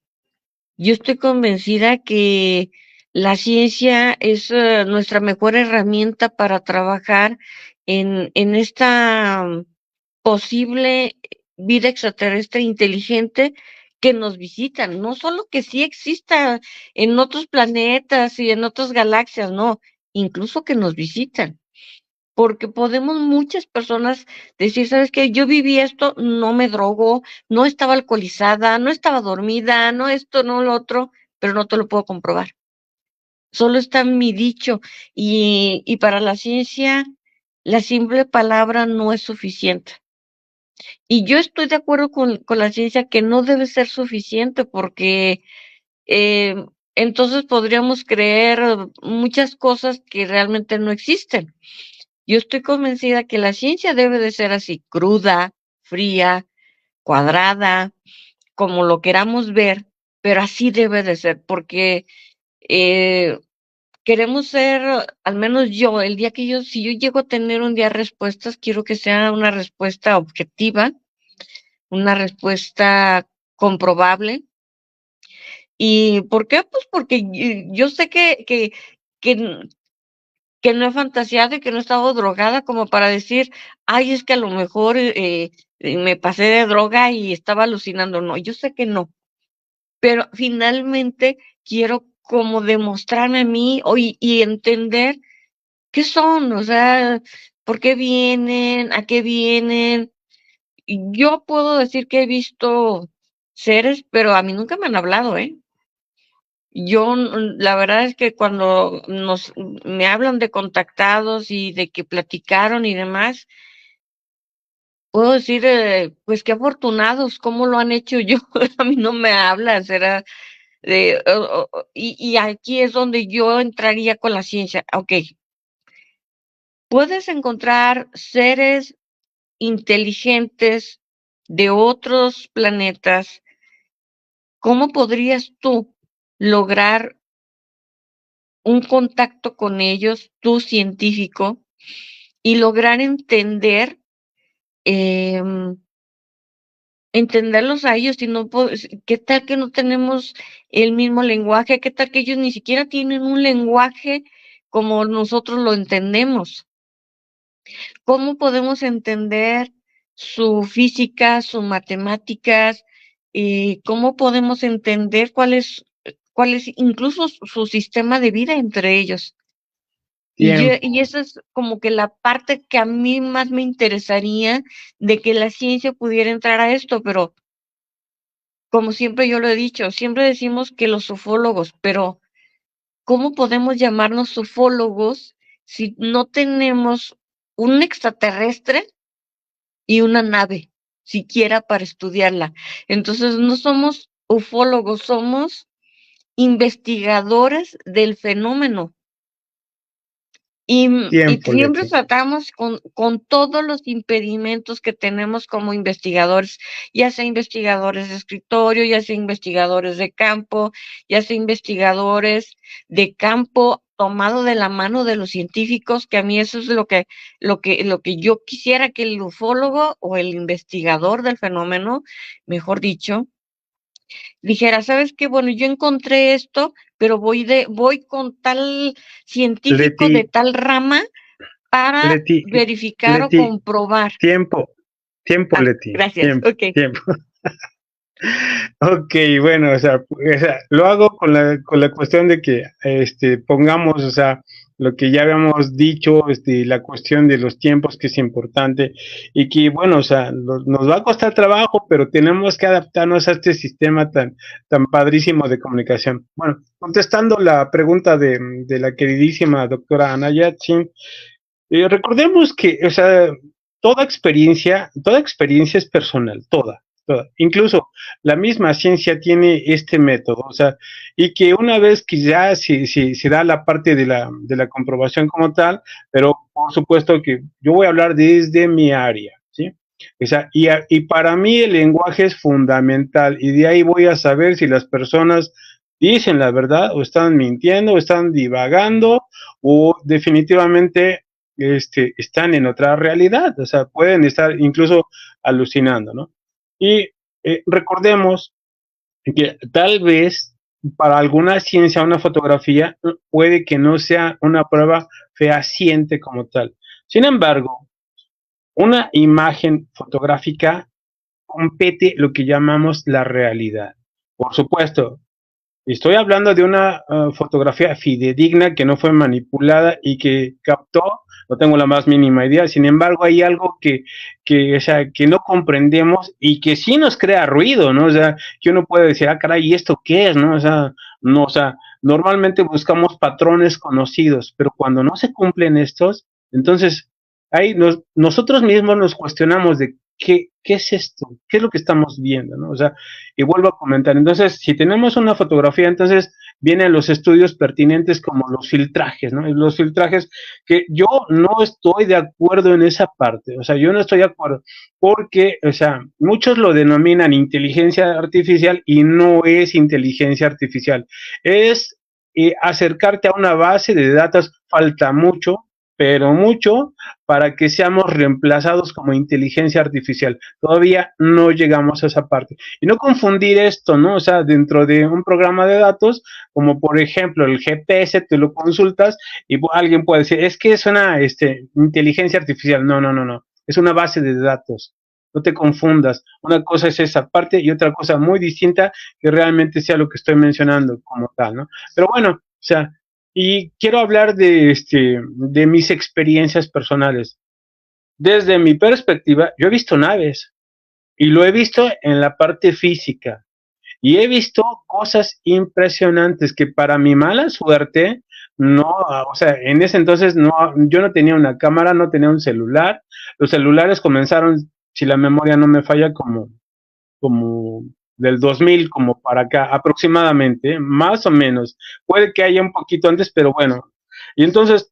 Yo estoy convencida que la ciencia es nuestra mejor herramienta para trabajar en esta posible vida extraterrestre inteligente que nos visitan. No solo que sí exista en otros planetas y en otras galaxias, no, incluso que nos visitan porque podemos muchas personas decir, ¿sabes qué? Yo viví esto, no me drogo, no estaba alcoholizada, no estaba dormida, no esto, no lo otro, pero no te lo puedo comprobar. Solo está mi dicho y para la ciencia la simple palabra no es suficiente. Y yo estoy de acuerdo con la ciencia que no debe ser suficiente porque eh, entonces podríamos creer muchas cosas que realmente no existen. Yo estoy convencida que la ciencia debe de ser así, cruda, fría, cuadrada, como lo queramos ver, pero así debe de ser, porque eh, queremos ser, al menos yo, el día que si yo llego a tener un día respuestas, quiero que sea una respuesta objetiva, una respuesta comprobable. ¿Y por qué? Pues porque yo sé que, que no he fantaseado y que no he estado drogada como para decir, ay, es que a lo mejor me pasé de droga y estaba alucinando. No, yo sé que no, pero finalmente quiero como demostrarme a mí y entender qué son, o sea, por qué vienen, a qué vienen. Y yo puedo decir que he visto seres, pero a mí nunca me han hablado, ¿eh? Yo, la verdad es que cuando me hablan de contactados y de que platicaron y demás, puedo decir, pues qué afortunados, cómo lo han hecho yo. A mí no me hablan, será y aquí es donde yo entraría con la ciencia. Ok, puedes encontrar seres inteligentes de otros planetas. ¿Cómo podrías tú lograr un contacto con ellos, tú científico, y lograr em, entenderlos a ellos? Si no, ¿qué tal que no tenemos el mismo lenguaje? ¿Qué tal que ellos ni siquiera tienen un lenguaje como nosotros lo entendemos? ¿Cómo podemos entender su física, sus matemáticas? ¿Cómo podemos entender cuál es incluso su sistema de vida entre ellos? Y esa es como que la parte que a mí más me interesaría de que la ciencia pudiera entrar a esto, pero como siempre yo lo he dicho, siempre decimos que los ufólogos, pero ¿cómo podemos llamarnos ufólogos si no tenemos un extraterrestre y una nave, siquiera para estudiarla? Entonces no somos ufólogos, somos investigadores del fenómeno. Y Tiempo, siempre Leti. tratamos con todos los impedimentos que tenemos como investigadores, ya sea investigadores de escritorio, ya sea investigadores de campo, ya sea investigadores de campo tomado de la mano de los científicos, que a mí eso es lo que yo quisiera que el ufólogo o el investigador del fenómeno, mejor dicho, dijera, ¿sabes qué? Bueno, yo encontré esto, pero voy con tal científico de Leti, tal rama para Leti, verificar o Leti, comprobar. tiempo, Leti, Gracias, ok. tiempo. Ok, bueno, o sea, lo hago con la cuestión de que, pongamos, o sea, lo que ya habíamos dicho, la cuestión de los tiempos que es importante y que, bueno, o sea, nos va a costar trabajo, pero tenemos que adaptarnos a este sistema tan padrísimo de comunicación. Bueno, contestando la pregunta de la queridísima doctora Anaya, sí, recordemos que, o sea, toda experiencia es personal, toda. Incluso la misma ciencia tiene este método, o sea, y que una vez que ya se da la parte de la comprobación como tal, pero por supuesto que yo voy a hablar desde mi área, ¿sí? O sea, y para mí el lenguaje es fundamental y de ahí voy a saber si las personas dicen la verdad o están mintiendo o están divagando o definitivamente están en otra realidad, o sea, pueden estar incluso alucinando, ¿no? Y recordemos que tal vez para alguna ciencia una fotografía puede que no sea una prueba fehaciente como tal. Sin embargo, una imagen fotográfica compete lo que llamamos la realidad. Por supuesto, estoy hablando de una fotografía fidedigna que no fue manipulada y que captó, no tengo la más mínima idea, sin embargo hay algo o sea, que no comprendemos y que sí nos crea ruido, ¿no? O sea, que uno puede decir, ah, caray, ¿y esto qué es, no? O sea, no, o sea, normalmente buscamos patrones conocidos, pero cuando no se cumplen estos, entonces ahí nosotros mismos nos cuestionamos de qué es esto, qué es lo que estamos viendo, ¿no? O sea, y vuelvo a comentar, entonces, si tenemos una fotografía, entonces vienen los estudios pertinentes como los filtrajes, ¿no? Los filtrajes que yo no estoy de acuerdo en esa parte, o sea, yo no estoy de acuerdo porque, o sea, muchos lo denominan inteligencia artificial y no es inteligencia artificial, es acercarte a una base de datos, falta mucho, pero mucho para que seamos reemplazados como inteligencia artificial. Todavía no llegamos a esa parte. Y no confundir esto, ¿no? O sea, dentro de un programa de datos, como por ejemplo el GPS, tú lo consultas y alguien puede decir, es que es una inteligencia artificial. No, no, no, no. Es una base de datos. No te confundas. Una cosa es esa parte y otra cosa muy distinta que realmente sea lo que estoy mencionando como tal, ¿no? Pero bueno, o sea, y quiero hablar de mis experiencias personales. Desde mi perspectiva, yo he visto naves y lo he visto en la parte física y he visto cosas impresionantes que para mi mala suerte, no, o sea, en ese entonces no, yo no tenía una cámara, no tenía un celular, los celulares comenzaron si la memoria no me falla, como del 2000 como para acá, aproximadamente, más o menos. Puede que haya un poquito antes, pero bueno. Y entonces,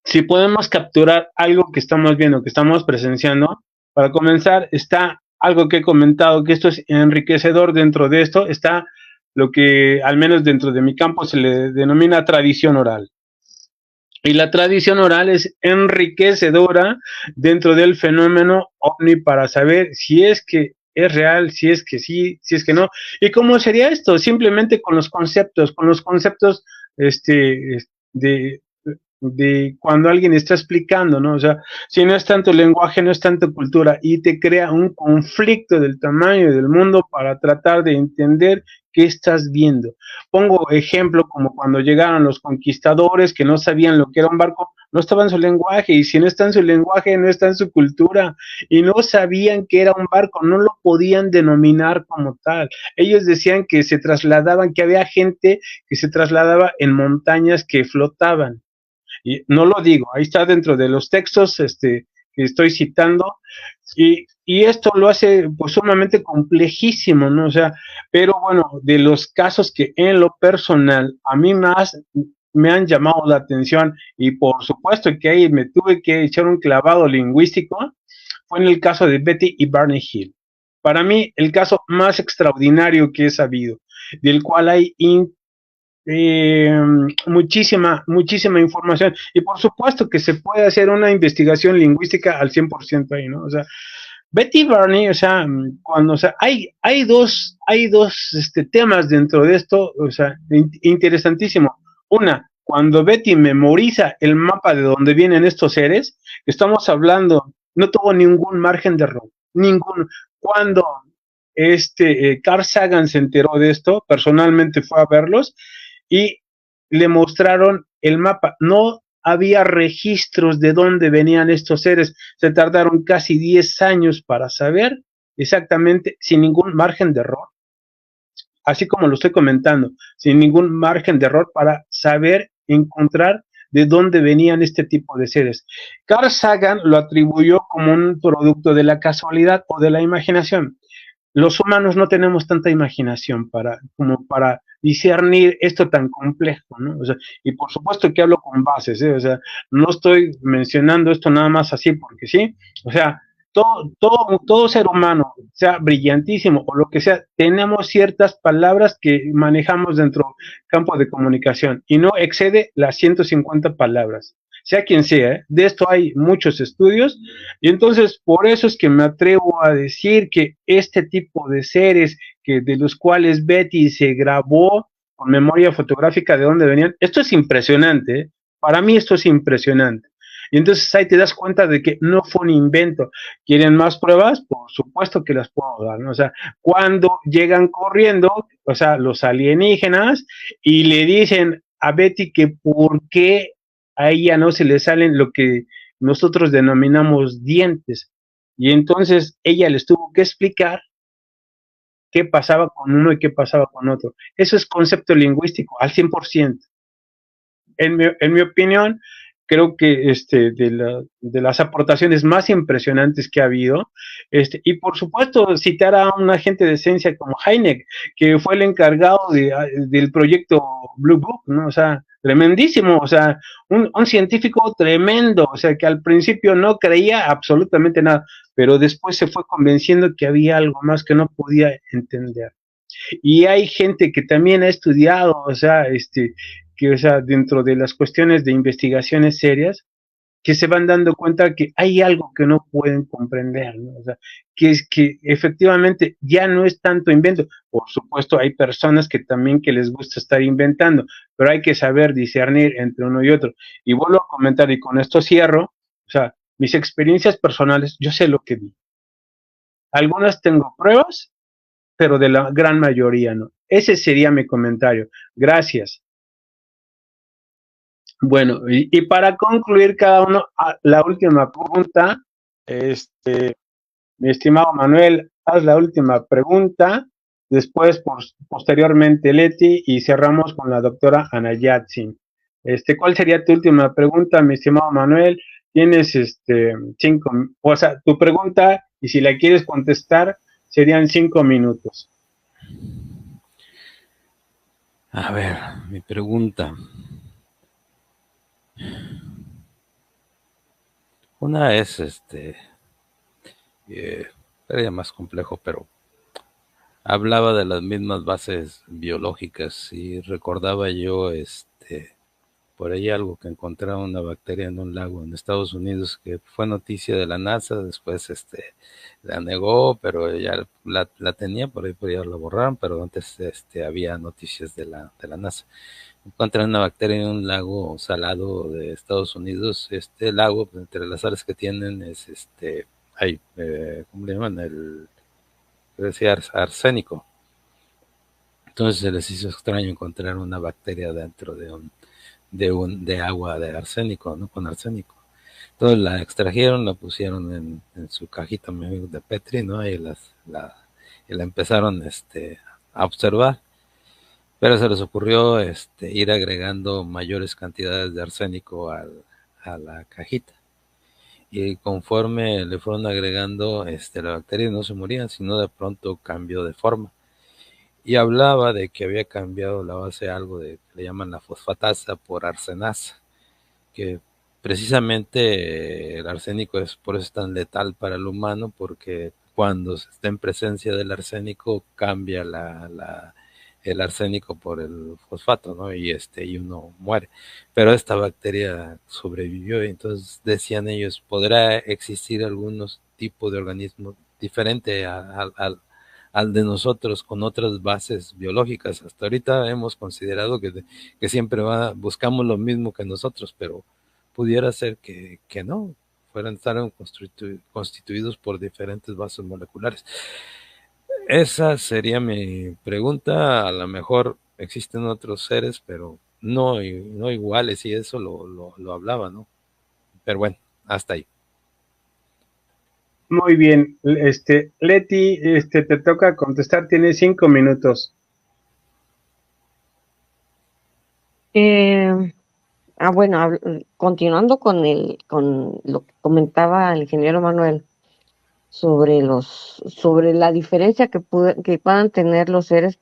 si podemos capturar algo que estamos viendo, que estamos presenciando, para comenzar, está algo que he comentado, que esto es enriquecedor. Dentro de esto está lo que, al menos dentro de mi campo, se le denomina tradición oral. Y la tradición oral es enriquecedora dentro del fenómeno ovni para saber si es que es real, si es que sí, si es que no. ¿Y cómo sería esto? Simplemente con los conceptos, de cuando alguien está explicando, ¿no? O sea, si no es tanto lenguaje, no es tanto cultura, y te crea un conflicto del tamaño del mundo para tratar de entender qué estás viendo. Pongo ejemplo como cuando llegaron los conquistadores que no sabían lo que era un barco, no estaba en su lenguaje, y si no está en su lenguaje, no está en su cultura, y no sabían que era un barco, no lo podían denominar como tal. Ellos decían que se trasladaban, que había gente que se trasladaba en montañas que flotaban. Y no lo digo, ahí está dentro de los textos que estoy citando, y esto lo hace pues sumamente complejísimo, ¿no? O sea, pero bueno, de los casos que en lo personal a mí más me han llamado la atención, y por supuesto que ahí me tuve que echar un clavado lingüístico, fue en el caso de Betty y Barney Hill. Para mí, el caso más extraordinario que he sabido, del cual hay muchísima información, y por supuesto que se puede hacer una investigación lingüística al 100% ahí, ¿no? O sea, Betty y Barney, o sea, hay dos temas dentro de esto, o sea, interesantísimo. Una, cuando Betty memoriza el mapa de donde vienen estos seres, estamos hablando, no tuvo ningún margen de error, ningún. Cuando Carl Sagan se enteró de esto, personalmente fue a verlos y le mostraron el mapa. No había registros de dónde venían estos seres. Se tardaron casi 10 años para saber exactamente, sin ningún margen de error, así como lo estoy comentando, sin ningún margen de error, para saber encontrar de dónde venían este tipo de seres. Carl Sagan lo atribuyó como un producto de la casualidad o de la imaginación. Los humanos no tenemos tanta imaginación como para discernir esto tan complejo, ¿no? O sea, y por supuesto que hablo con bases, ¿eh? O sea, no estoy mencionando esto nada más así porque sí. O sea, todo ser humano, sea brillantísimo o lo que sea, tenemos ciertas palabras que manejamos dentro del campo de comunicación y no excede las 150 palabras. Sea quien sea, ¿eh? De esto hay muchos estudios, y entonces por eso es que me atrevo a decir que este tipo de seres de los cuales Betty se grabó con memoria fotográfica de dónde venían, esto es impresionante, ¿eh? Para mí esto es impresionante. Y entonces ahí te das cuenta de que no fue un invento. ¿Quieren más pruebas? Por supuesto que las puedo dar, ¿no? O sea, cuando llegan corriendo, o sea, los alienígenas, y le dicen a Betty que por qué a ella no se le salen lo que nosotros denominamos dientes. Y entonces ella les tuvo que explicar qué pasaba con uno y qué pasaba con otro. Eso es concepto lingüístico al 100%. En mi opinión, creo que de las aportaciones más impresionantes que ha habido, y por supuesto citar a un agente de ciencia como Hynek, que fue el encargado del proyecto Blue Book, ¿no? O sea, tremendísimo, o sea, un científico tremendo, o sea, que al principio no creía absolutamente nada, pero después se fue convenciendo que había algo más que no podía entender. Y hay gente que también ha estudiado, o sea, dentro de las cuestiones de investigaciones serias, que se van dando cuenta que hay algo que no pueden comprender, ¿no? O sea, que es que efectivamente ya no es tanto invento. Por supuesto, hay personas que también que les gusta estar inventando, pero hay que saber discernir entre uno y otro. Y vuelvo a comentar, y con esto cierro, o sea, mis experiencias personales, yo sé lo que vi. Algunas tengo pruebas, pero de la gran mayoría no. Ese sería mi comentario. Gracias. Bueno, y para concluir cada uno, la última pregunta, mi estimado Manuel, haz la última pregunta, después posteriormente Leti, y cerramos con la doctora Ana Yatsin. ¿Cuál sería tu última pregunta, mi estimado Manuel? Tienes 5, o sea, tu pregunta Y si la quieres contestar, serían 5 minutos. A ver, mi pregunta. Una es, sería más complejo, pero hablaba de las mismas bases biológicas y recordaba yo, por ahí algo que encontraron una bacteria en un lago en Estados Unidos que fue noticia de la NASA, después, la negó, pero ya la tenía, por ahí ya la borraron, pero antes, había noticias de la NASA. Encuentran una bacteria en un lago salado de Estados Unidos. Este lago, pues, entre las sales que tienen es, ¿cómo le llaman? Decía arsénico. Entonces se les hizo extraño encontrar una bacteria dentro de agua de arsénico, ¿no? Con arsénico. Entonces la extrajeron, la pusieron en su cajita de Petri, ¿no? Y la empezaron, a observar. Pero se les ocurrió, ir agregando mayores cantidades de arsénico a la cajita. Y conforme le fueron agregando, la bacteria no se moría, sino de pronto cambió de forma. Y hablaba de que había cambiado la base algo de que le llaman la fosfatasa por arsenasa, que precisamente el arsénico es por eso tan letal para el humano, porque cuando se está en presencia del arsénico cambia el arsénico por el fosfato, ¿no? Y uno muere. Pero esta bacteria sobrevivió, y entonces decían ellos, ¿podrá existir algunos tipos de organismos diferente al de nosotros con otras bases biológicas? Hasta ahorita hemos considerado que siempre buscamos lo mismo que nosotros, pero pudiera ser que no, estaban constituidos por diferentes bases moleculares. Esa sería mi pregunta. A lo mejor existen otros seres, pero no iguales, y eso lo hablaba, ¿no? Pero bueno, hasta ahí. Muy bien, Leti, te toca contestar, tienes 5 minutos. Bueno, continuando con lo que comentaba el ingeniero Manuel sobre la diferencia que puedan tener los seres,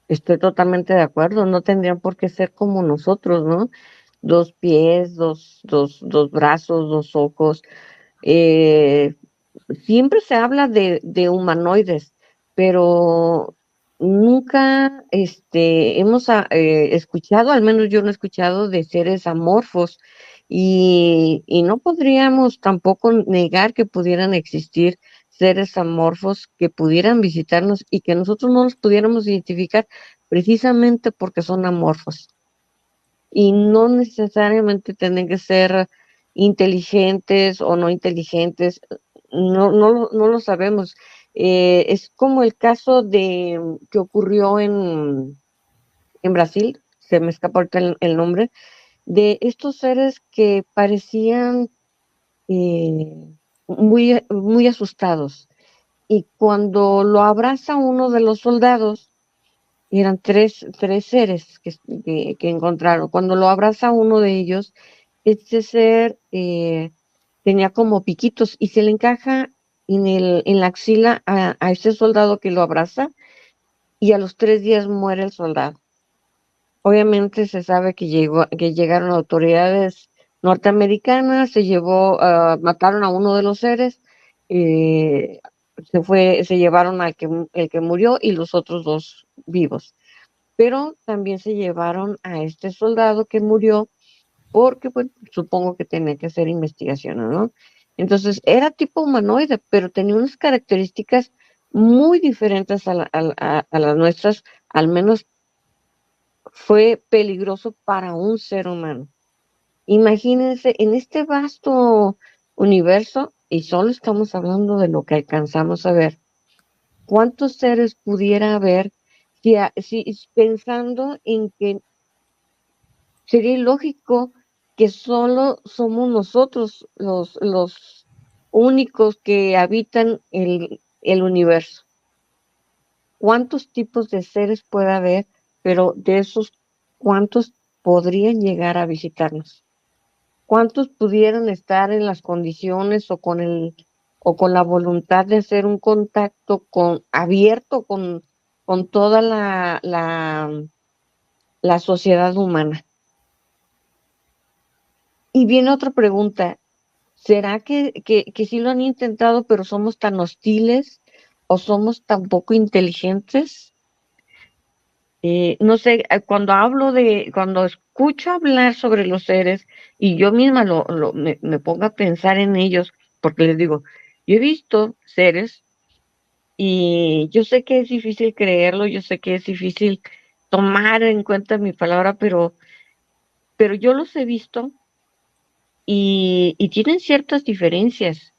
estoy totalmente de acuerdo. No tendrían por qué ser como nosotros, ¿no? 2 pies, dos brazos, 2 ojos. Siempre se habla de humanoides, pero nunca hemos escuchado, al menos yo no he escuchado, de seres amorfos, y no podríamos tampoco negar que pudieran existir seres amorfos que pudieran visitarnos y que nosotros no los pudiéramos identificar precisamente porque son amorfos. Y no necesariamente tienen que ser inteligentes o no inteligentes, no lo sabemos. Es como el caso que ocurrió en Brasil, se me escapa ahorita el nombre, de estos seres que parecían eh, muy asustados. Y cuando lo abraza uno de los soldados, eran tres seres que encontraron. Cuando lo abraza uno de ellos, este ser tenía como piquitos y se le encaja en la axila a ese soldado que lo abraza, y a los 3 días muere el soldado. Obviamente se sabe que llegaron autoridades norteamericanas, mataron a uno de los seres, eh, se llevaron el que murió y los otros 2 vivos. Pero también se llevaron a este soldado que murió porque, pues, supongo que tenía que hacer investigación, ¿no? Entonces, era tipo humanoide, pero tenía unas características muy diferentes a las nuestras. Al menos fue peligroso para un ser humano. Imagínense, en este vasto universo, y solo estamos hablando de lo que alcanzamos a ver, ¿cuántos seres pudiera haber si pensando en que sería ilógico que solo somos nosotros los únicos que habitan el universo? ¿Cuántos tipos de seres puede haber? Pero de esos, ¿cuántos podrían llegar a visitarnos? ¿Cuántos pudieran estar en las condiciones o o con la voluntad de hacer un contacto abierto con toda la sociedad humana. Y viene otra pregunta, ¿será que sí lo han intentado, pero somos tan hostiles o somos tan poco inteligentes? No sé, cuando escucho hablar sobre los seres y yo misma me pongo a pensar en ellos, porque les digo, yo he visto seres y yo sé que es difícil creerlo, yo sé que es difícil tomar en cuenta mi palabra, pero yo los he visto y tienen ciertas diferencias.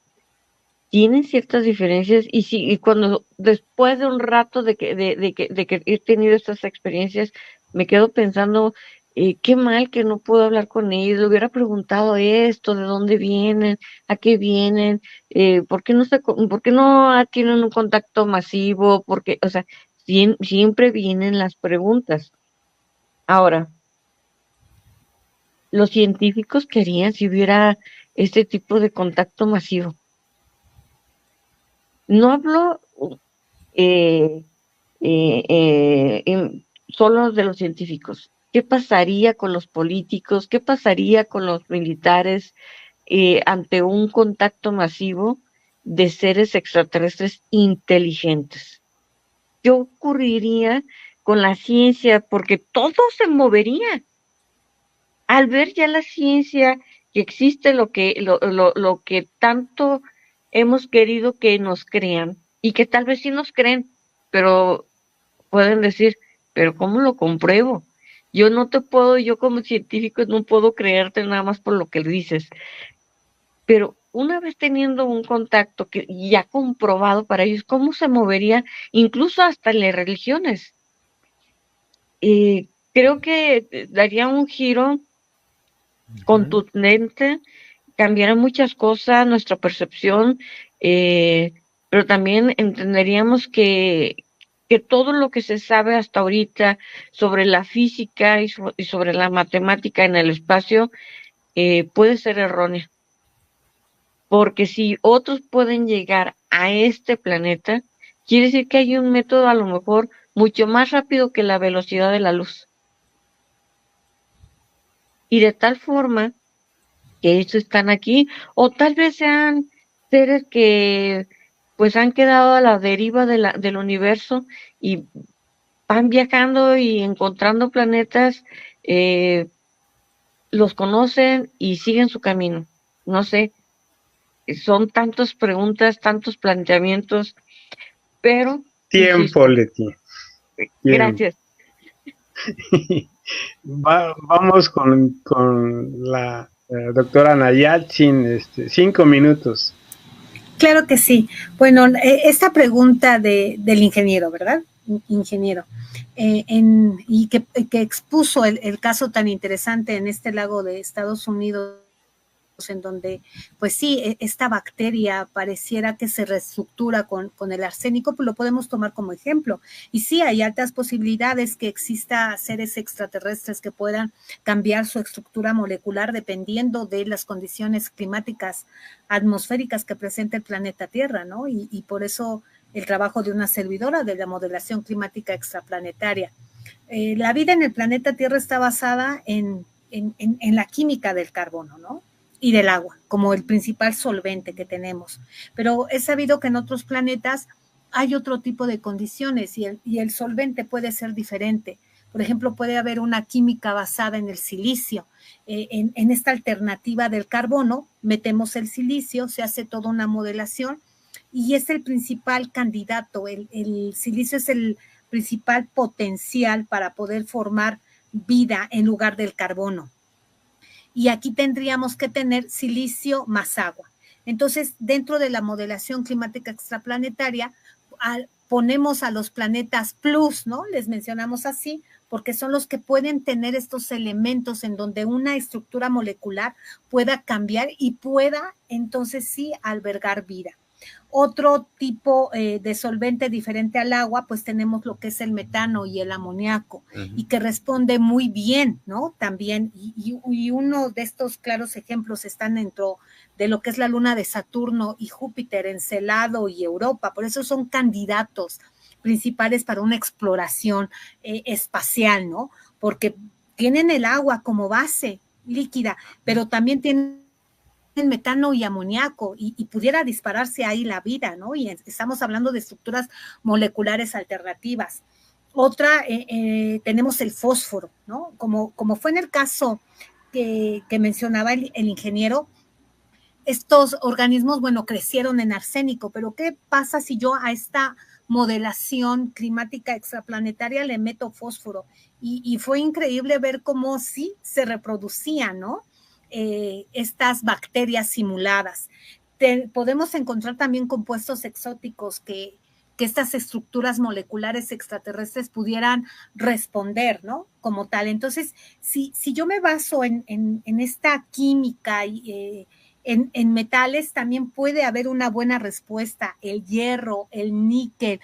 Tienen ciertas diferencias y sí, y cuando después de un rato de que he tenido estas experiencias, me quedo pensando, qué mal que no puedo hablar con ellos, le hubiera preguntado esto, de dónde vienen, a qué vienen, por qué no tienen un contacto masivo, porque, o sea, siempre vienen las preguntas. Ahora, los científicos querían si hubiera este tipo de contacto masivo. No hablo eh, solo de los científicos. ¿Qué pasaría con los políticos? ¿Qué pasaría con los militares ante un contacto masivo de seres extraterrestres inteligentes? ¿Qué ocurriría con la ciencia? Porque todo se movería. Al ver ya la ciencia que existe lo que tanto hemos querido que nos crean y que tal vez sí nos creen, pero pueden decir, pero ¿cómo lo compruebo? Yo como científico no puedo creerte nada más por lo que dices, pero una vez teniendo un contacto que ya comprobado para ellos, ¿cómo se movería incluso hasta en las religiones? Creo que daría un giro contundente, cambiará muchas cosas, nuestra percepción, pero también entenderíamos que todo lo que se sabe hasta ahorita sobre la física y sobre la matemática en el espacio puede ser errónea. Porque si otros pueden llegar a este planeta, quiere decir que hay un método a lo mejor mucho más rápido que la velocidad de la luz. Y de tal forma que ellos están aquí, o tal vez sean seres que pues han quedado a la deriva del universo y van viajando y encontrando planetas, los conocen y siguen su camino. No sé, son tantas preguntas, tantos planteamientos, pero Tiempo, insisto, Leti. Tiempo. gracias. Vamos con la doctora Nayatsin, 5 minutos. Claro que sí. Bueno, esta pregunta del ingeniero, ¿verdad? Ingeniero, y que expuso el caso tan interesante en este lago de Estados Unidos, en donde, pues sí, esta bacteria pareciera que se reestructura con el arsénico, pues lo podemos tomar como ejemplo. Y sí, hay altas posibilidades que exista seres extraterrestres que puedan cambiar su estructura molecular dependiendo de las condiciones climáticas atmosféricas que presenta el planeta Tierra, ¿no? Y por eso el trabajo de una servidora de la modelación climática extraplanetaria. La vida en el planeta Tierra está basada en la química del carbono, ¿no? Y del agua, como el principal solvente que tenemos. Pero es sabido que en otros planetas hay otro tipo de condiciones y el solvente puede ser diferente. Por ejemplo, puede haber una química basada en el silicio. En esta alternativa del carbono, metemos el silicio, se hace toda una modelación y es el principal candidato. El silicio es el principal potencial para poder formar vida en lugar del carbono. Y aquí tendríamos que tener silicio más agua. Entonces, dentro de la modelación climática extraplanetaria, ponemos a los planetas plus, ¿no? Les mencionamos así, porque son los que pueden tener estos elementos en donde una estructura molecular pueda cambiar y pueda entonces sí albergar vida. Otro tipo de solvente diferente al agua, pues tenemos lo que es el metano y el amoníaco, y que responde muy bien, ¿no? También, y uno de estos claros ejemplos están dentro de lo que es la luna de Saturno y Júpiter, Encelado y Europa, por eso son candidatos principales para una exploración espacial, ¿no? Porque tienen el agua como base líquida, pero también tienen metano y amoníaco y pudiera dispararse ahí la vida, ¿no? Y estamos hablando de estructuras moleculares alternativas. Otra, tenemos el fósforo, ¿no? Como fue en el caso que mencionaba el ingeniero, estos organismos, bueno, crecieron en arsénico, pero ¿qué pasa si yo a esta modelación climática extraplanetaria le meto fósforo? Y fue increíble ver cómo sí se reproducían, ¿no? Estas bacterias simuladas. Podemos encontrar también compuestos exóticos que estas estructuras moleculares extraterrestres pudieran responder, ¿no? Como tal. Entonces, si yo me baso en esta química y en metales, también puede haber una buena respuesta. El hierro, el níquel.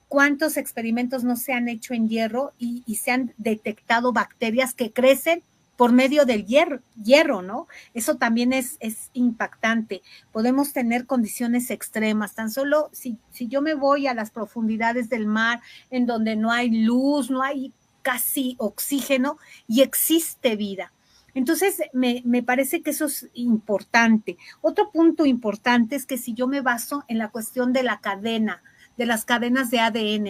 ¿Cuántos experimentos no se han hecho en hierro y se han detectado bacterias que crecen por medio del hierro, ¿no? Eso también es impactante. Podemos tener condiciones extremas. Tan solo si yo me voy a las profundidades del mar, en donde no hay luz, no hay casi oxígeno, y existe vida. Entonces, me parece que eso es importante. Otro punto importante es que si yo me baso en la cuestión de la cadena, de las cadenas de ADN,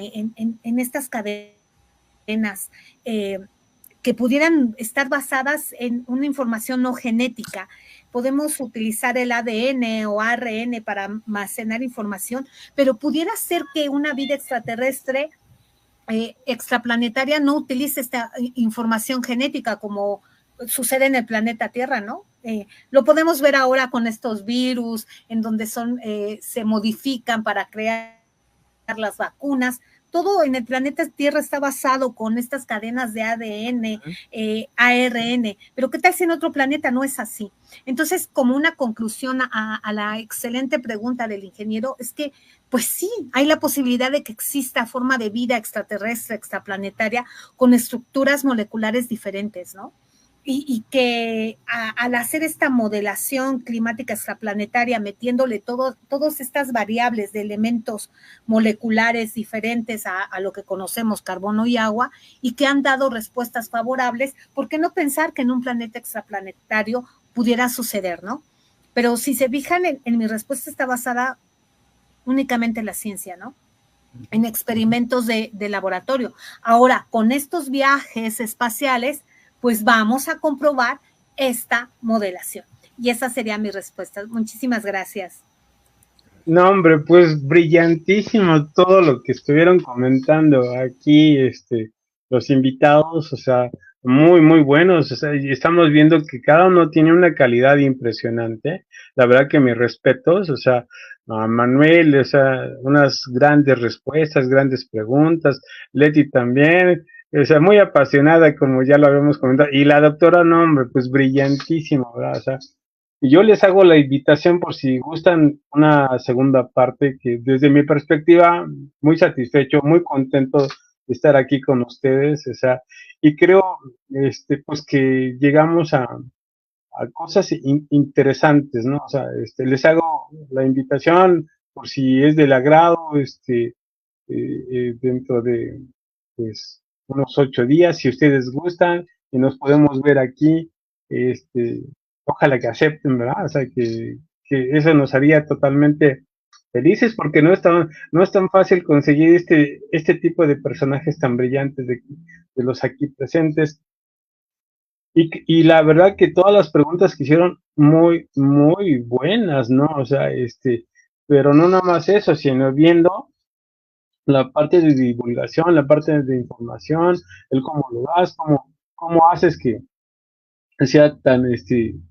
en estas cadenas, que pudieran estar basadas en una información no genética. Podemos utilizar el ADN o ARN para almacenar información, pero pudiera ser que una vida extraterrestre extraplanetaria no utilice esta información genética como sucede en el planeta Tierra, ¿no? Lo podemos ver ahora con estos virus, en donde se modifican para crear las vacunas. Todo en el planeta Tierra está basado con estas cadenas de ADN, ARN, pero ¿qué tal si en otro planeta no es así? Entonces, como una conclusión a la excelente pregunta del ingeniero, es que, pues sí, hay la posibilidad de que exista forma de vida extraterrestre, extraplanetaria, con estructuras moleculares diferentes, ¿no? Y que al hacer esta modelación climática extraplanetaria, metiéndole todas estas variables de elementos moleculares diferentes a lo que conocemos, carbono y agua, y que han dado respuestas favorables, ¿por qué no pensar que en un planeta extraplanetario pudiera suceder, ¿no? Pero si se fijan, en mi respuesta está basada únicamente en la ciencia, ¿no? En experimentos de laboratorio. Ahora, con estos viajes espaciales, pues vamos a comprobar esta modelación. Y esa sería mi respuesta. Muchísimas gracias. No, hombre, pues brillantísimo todo lo que estuvieron comentando aquí, los invitados, o sea, muy, muy buenos, o sea, y estamos viendo que cada uno tiene una calidad impresionante. La verdad que mis respetos, o sea, a Manuel, o sea, unas grandes respuestas, grandes preguntas, Leti también, o sea, muy apasionada, como ya lo habíamos comentado, y la doctora, no, hombre, pues brillantísimo, ¿verdad? O sea, y yo les hago la invitación por si gustan una segunda parte, que desde mi perspectiva, muy satisfecho, muy contento de estar aquí con ustedes, o sea, y creo, pues que llegamos a cosas interesantes, ¿no? O sea, les hago la invitación por si es del agrado, dentro de, pues, unos 8 días, si ustedes gustan, y nos podemos ver aquí, ojalá que acepten, ¿verdad? O sea, que eso nos haría totalmente felices, porque no es tan fácil conseguir este tipo de personajes tan brillantes de los aquí presentes. Y la verdad que todas las preguntas que hicieron muy, muy buenas, ¿no? O sea, pero no nada más eso, sino viendo la parte de divulgación, la parte de información, el cómo lo das, cómo haces que sea tan,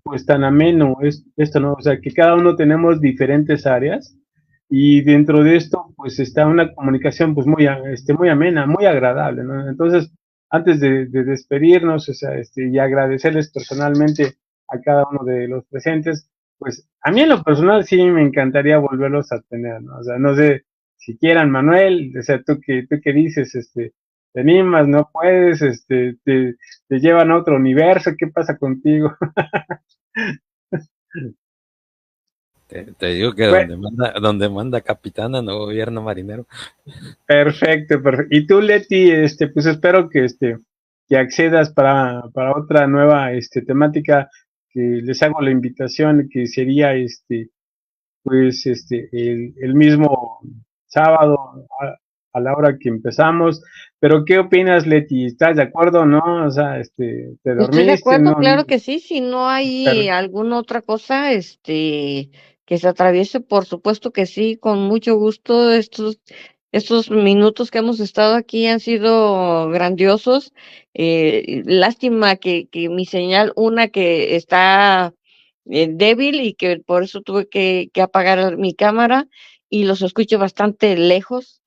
pues tan ameno esto, ¿no? O sea, que cada uno tenemos diferentes áreas y dentro de esto, pues está una comunicación, pues muy amena, muy agradable, ¿no? Entonces, antes de despedirnos, o sea, y agradecerles personalmente a cada uno de los presentes, pues a mí en lo personal sí me encantaría volverlos a tener, ¿no? O sea, no sé si quieran, Manuel, o sea, tú que dices, te animas, no puedes, te llevan a otro universo, ¿qué pasa contigo? Te digo que Bueno, donde manda capitana no gobierna marinero. perfecto, perfecto. Y tú, Leti, pues espero que accedas para otra nueva, temática, que les hago la invitación, que sería, pues el mismo sábado a la hora que empezamos. Pero ¿qué opinas, Leti? ¿Estás de acuerdo o no? O sea, ¿te Estoy de dormiste? acuerdo, No, claro que sí. Si no hay per- alguna otra cosa, que se atraviese, por supuesto que sí, con mucho gusto. Estos minutos que hemos estado aquí han sido grandiosos. Lástima que mi señal, una que está débil y que por eso tuve que apagar mi cámara y los escucho bastante lejos.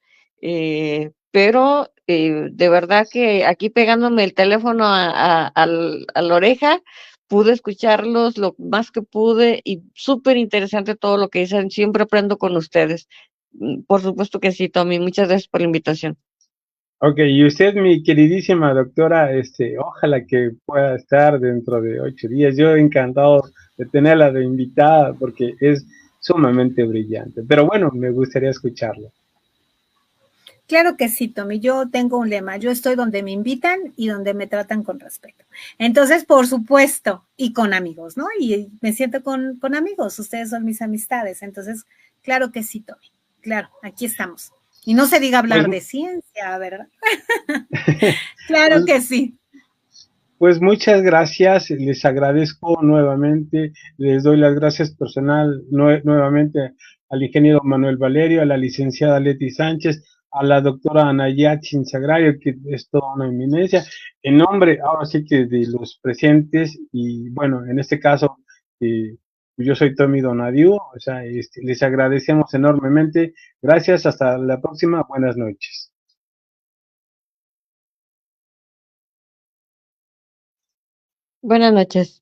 Pero de verdad que aquí pegándome el teléfono a la oreja, pude escucharlos lo más que pude y súper interesante todo lo que dicen. Siempre aprendo con ustedes. Por supuesto que sí, Tommy. Muchas gracias por la invitación. Ok, y usted, mi queridísima doctora, ojalá que pueda estar dentro de 8 días. Yo encantado de tenerla de invitada porque es sumamente brillante. Pero bueno, me gustaría escucharla. Claro que sí, Tommy. Yo tengo un lema. Yo estoy donde me invitan y donde me tratan con respeto. Entonces, por supuesto, y con amigos, ¿no? Y me siento con amigos. Ustedes son mis amistades. Entonces, claro que sí, Tommy. Claro, aquí estamos. Y no se diga Pues, hablar de ciencia, ¿verdad? Claro pues, que sí. pues muchas gracias, les agradezco nuevamente, les doy las gracias personal nuevamente al ingeniero Manuel Valerio, a la licenciada Leti Sánchez, a la doctora Anayat Sagrario, que es toda una eminencia, en nombre ahora sí que de los presentes, y bueno, en este caso, yo soy Tommy Donadiu, o sea, les agradecemos enormemente, gracias, hasta la próxima, buenas noches. Buenas noches.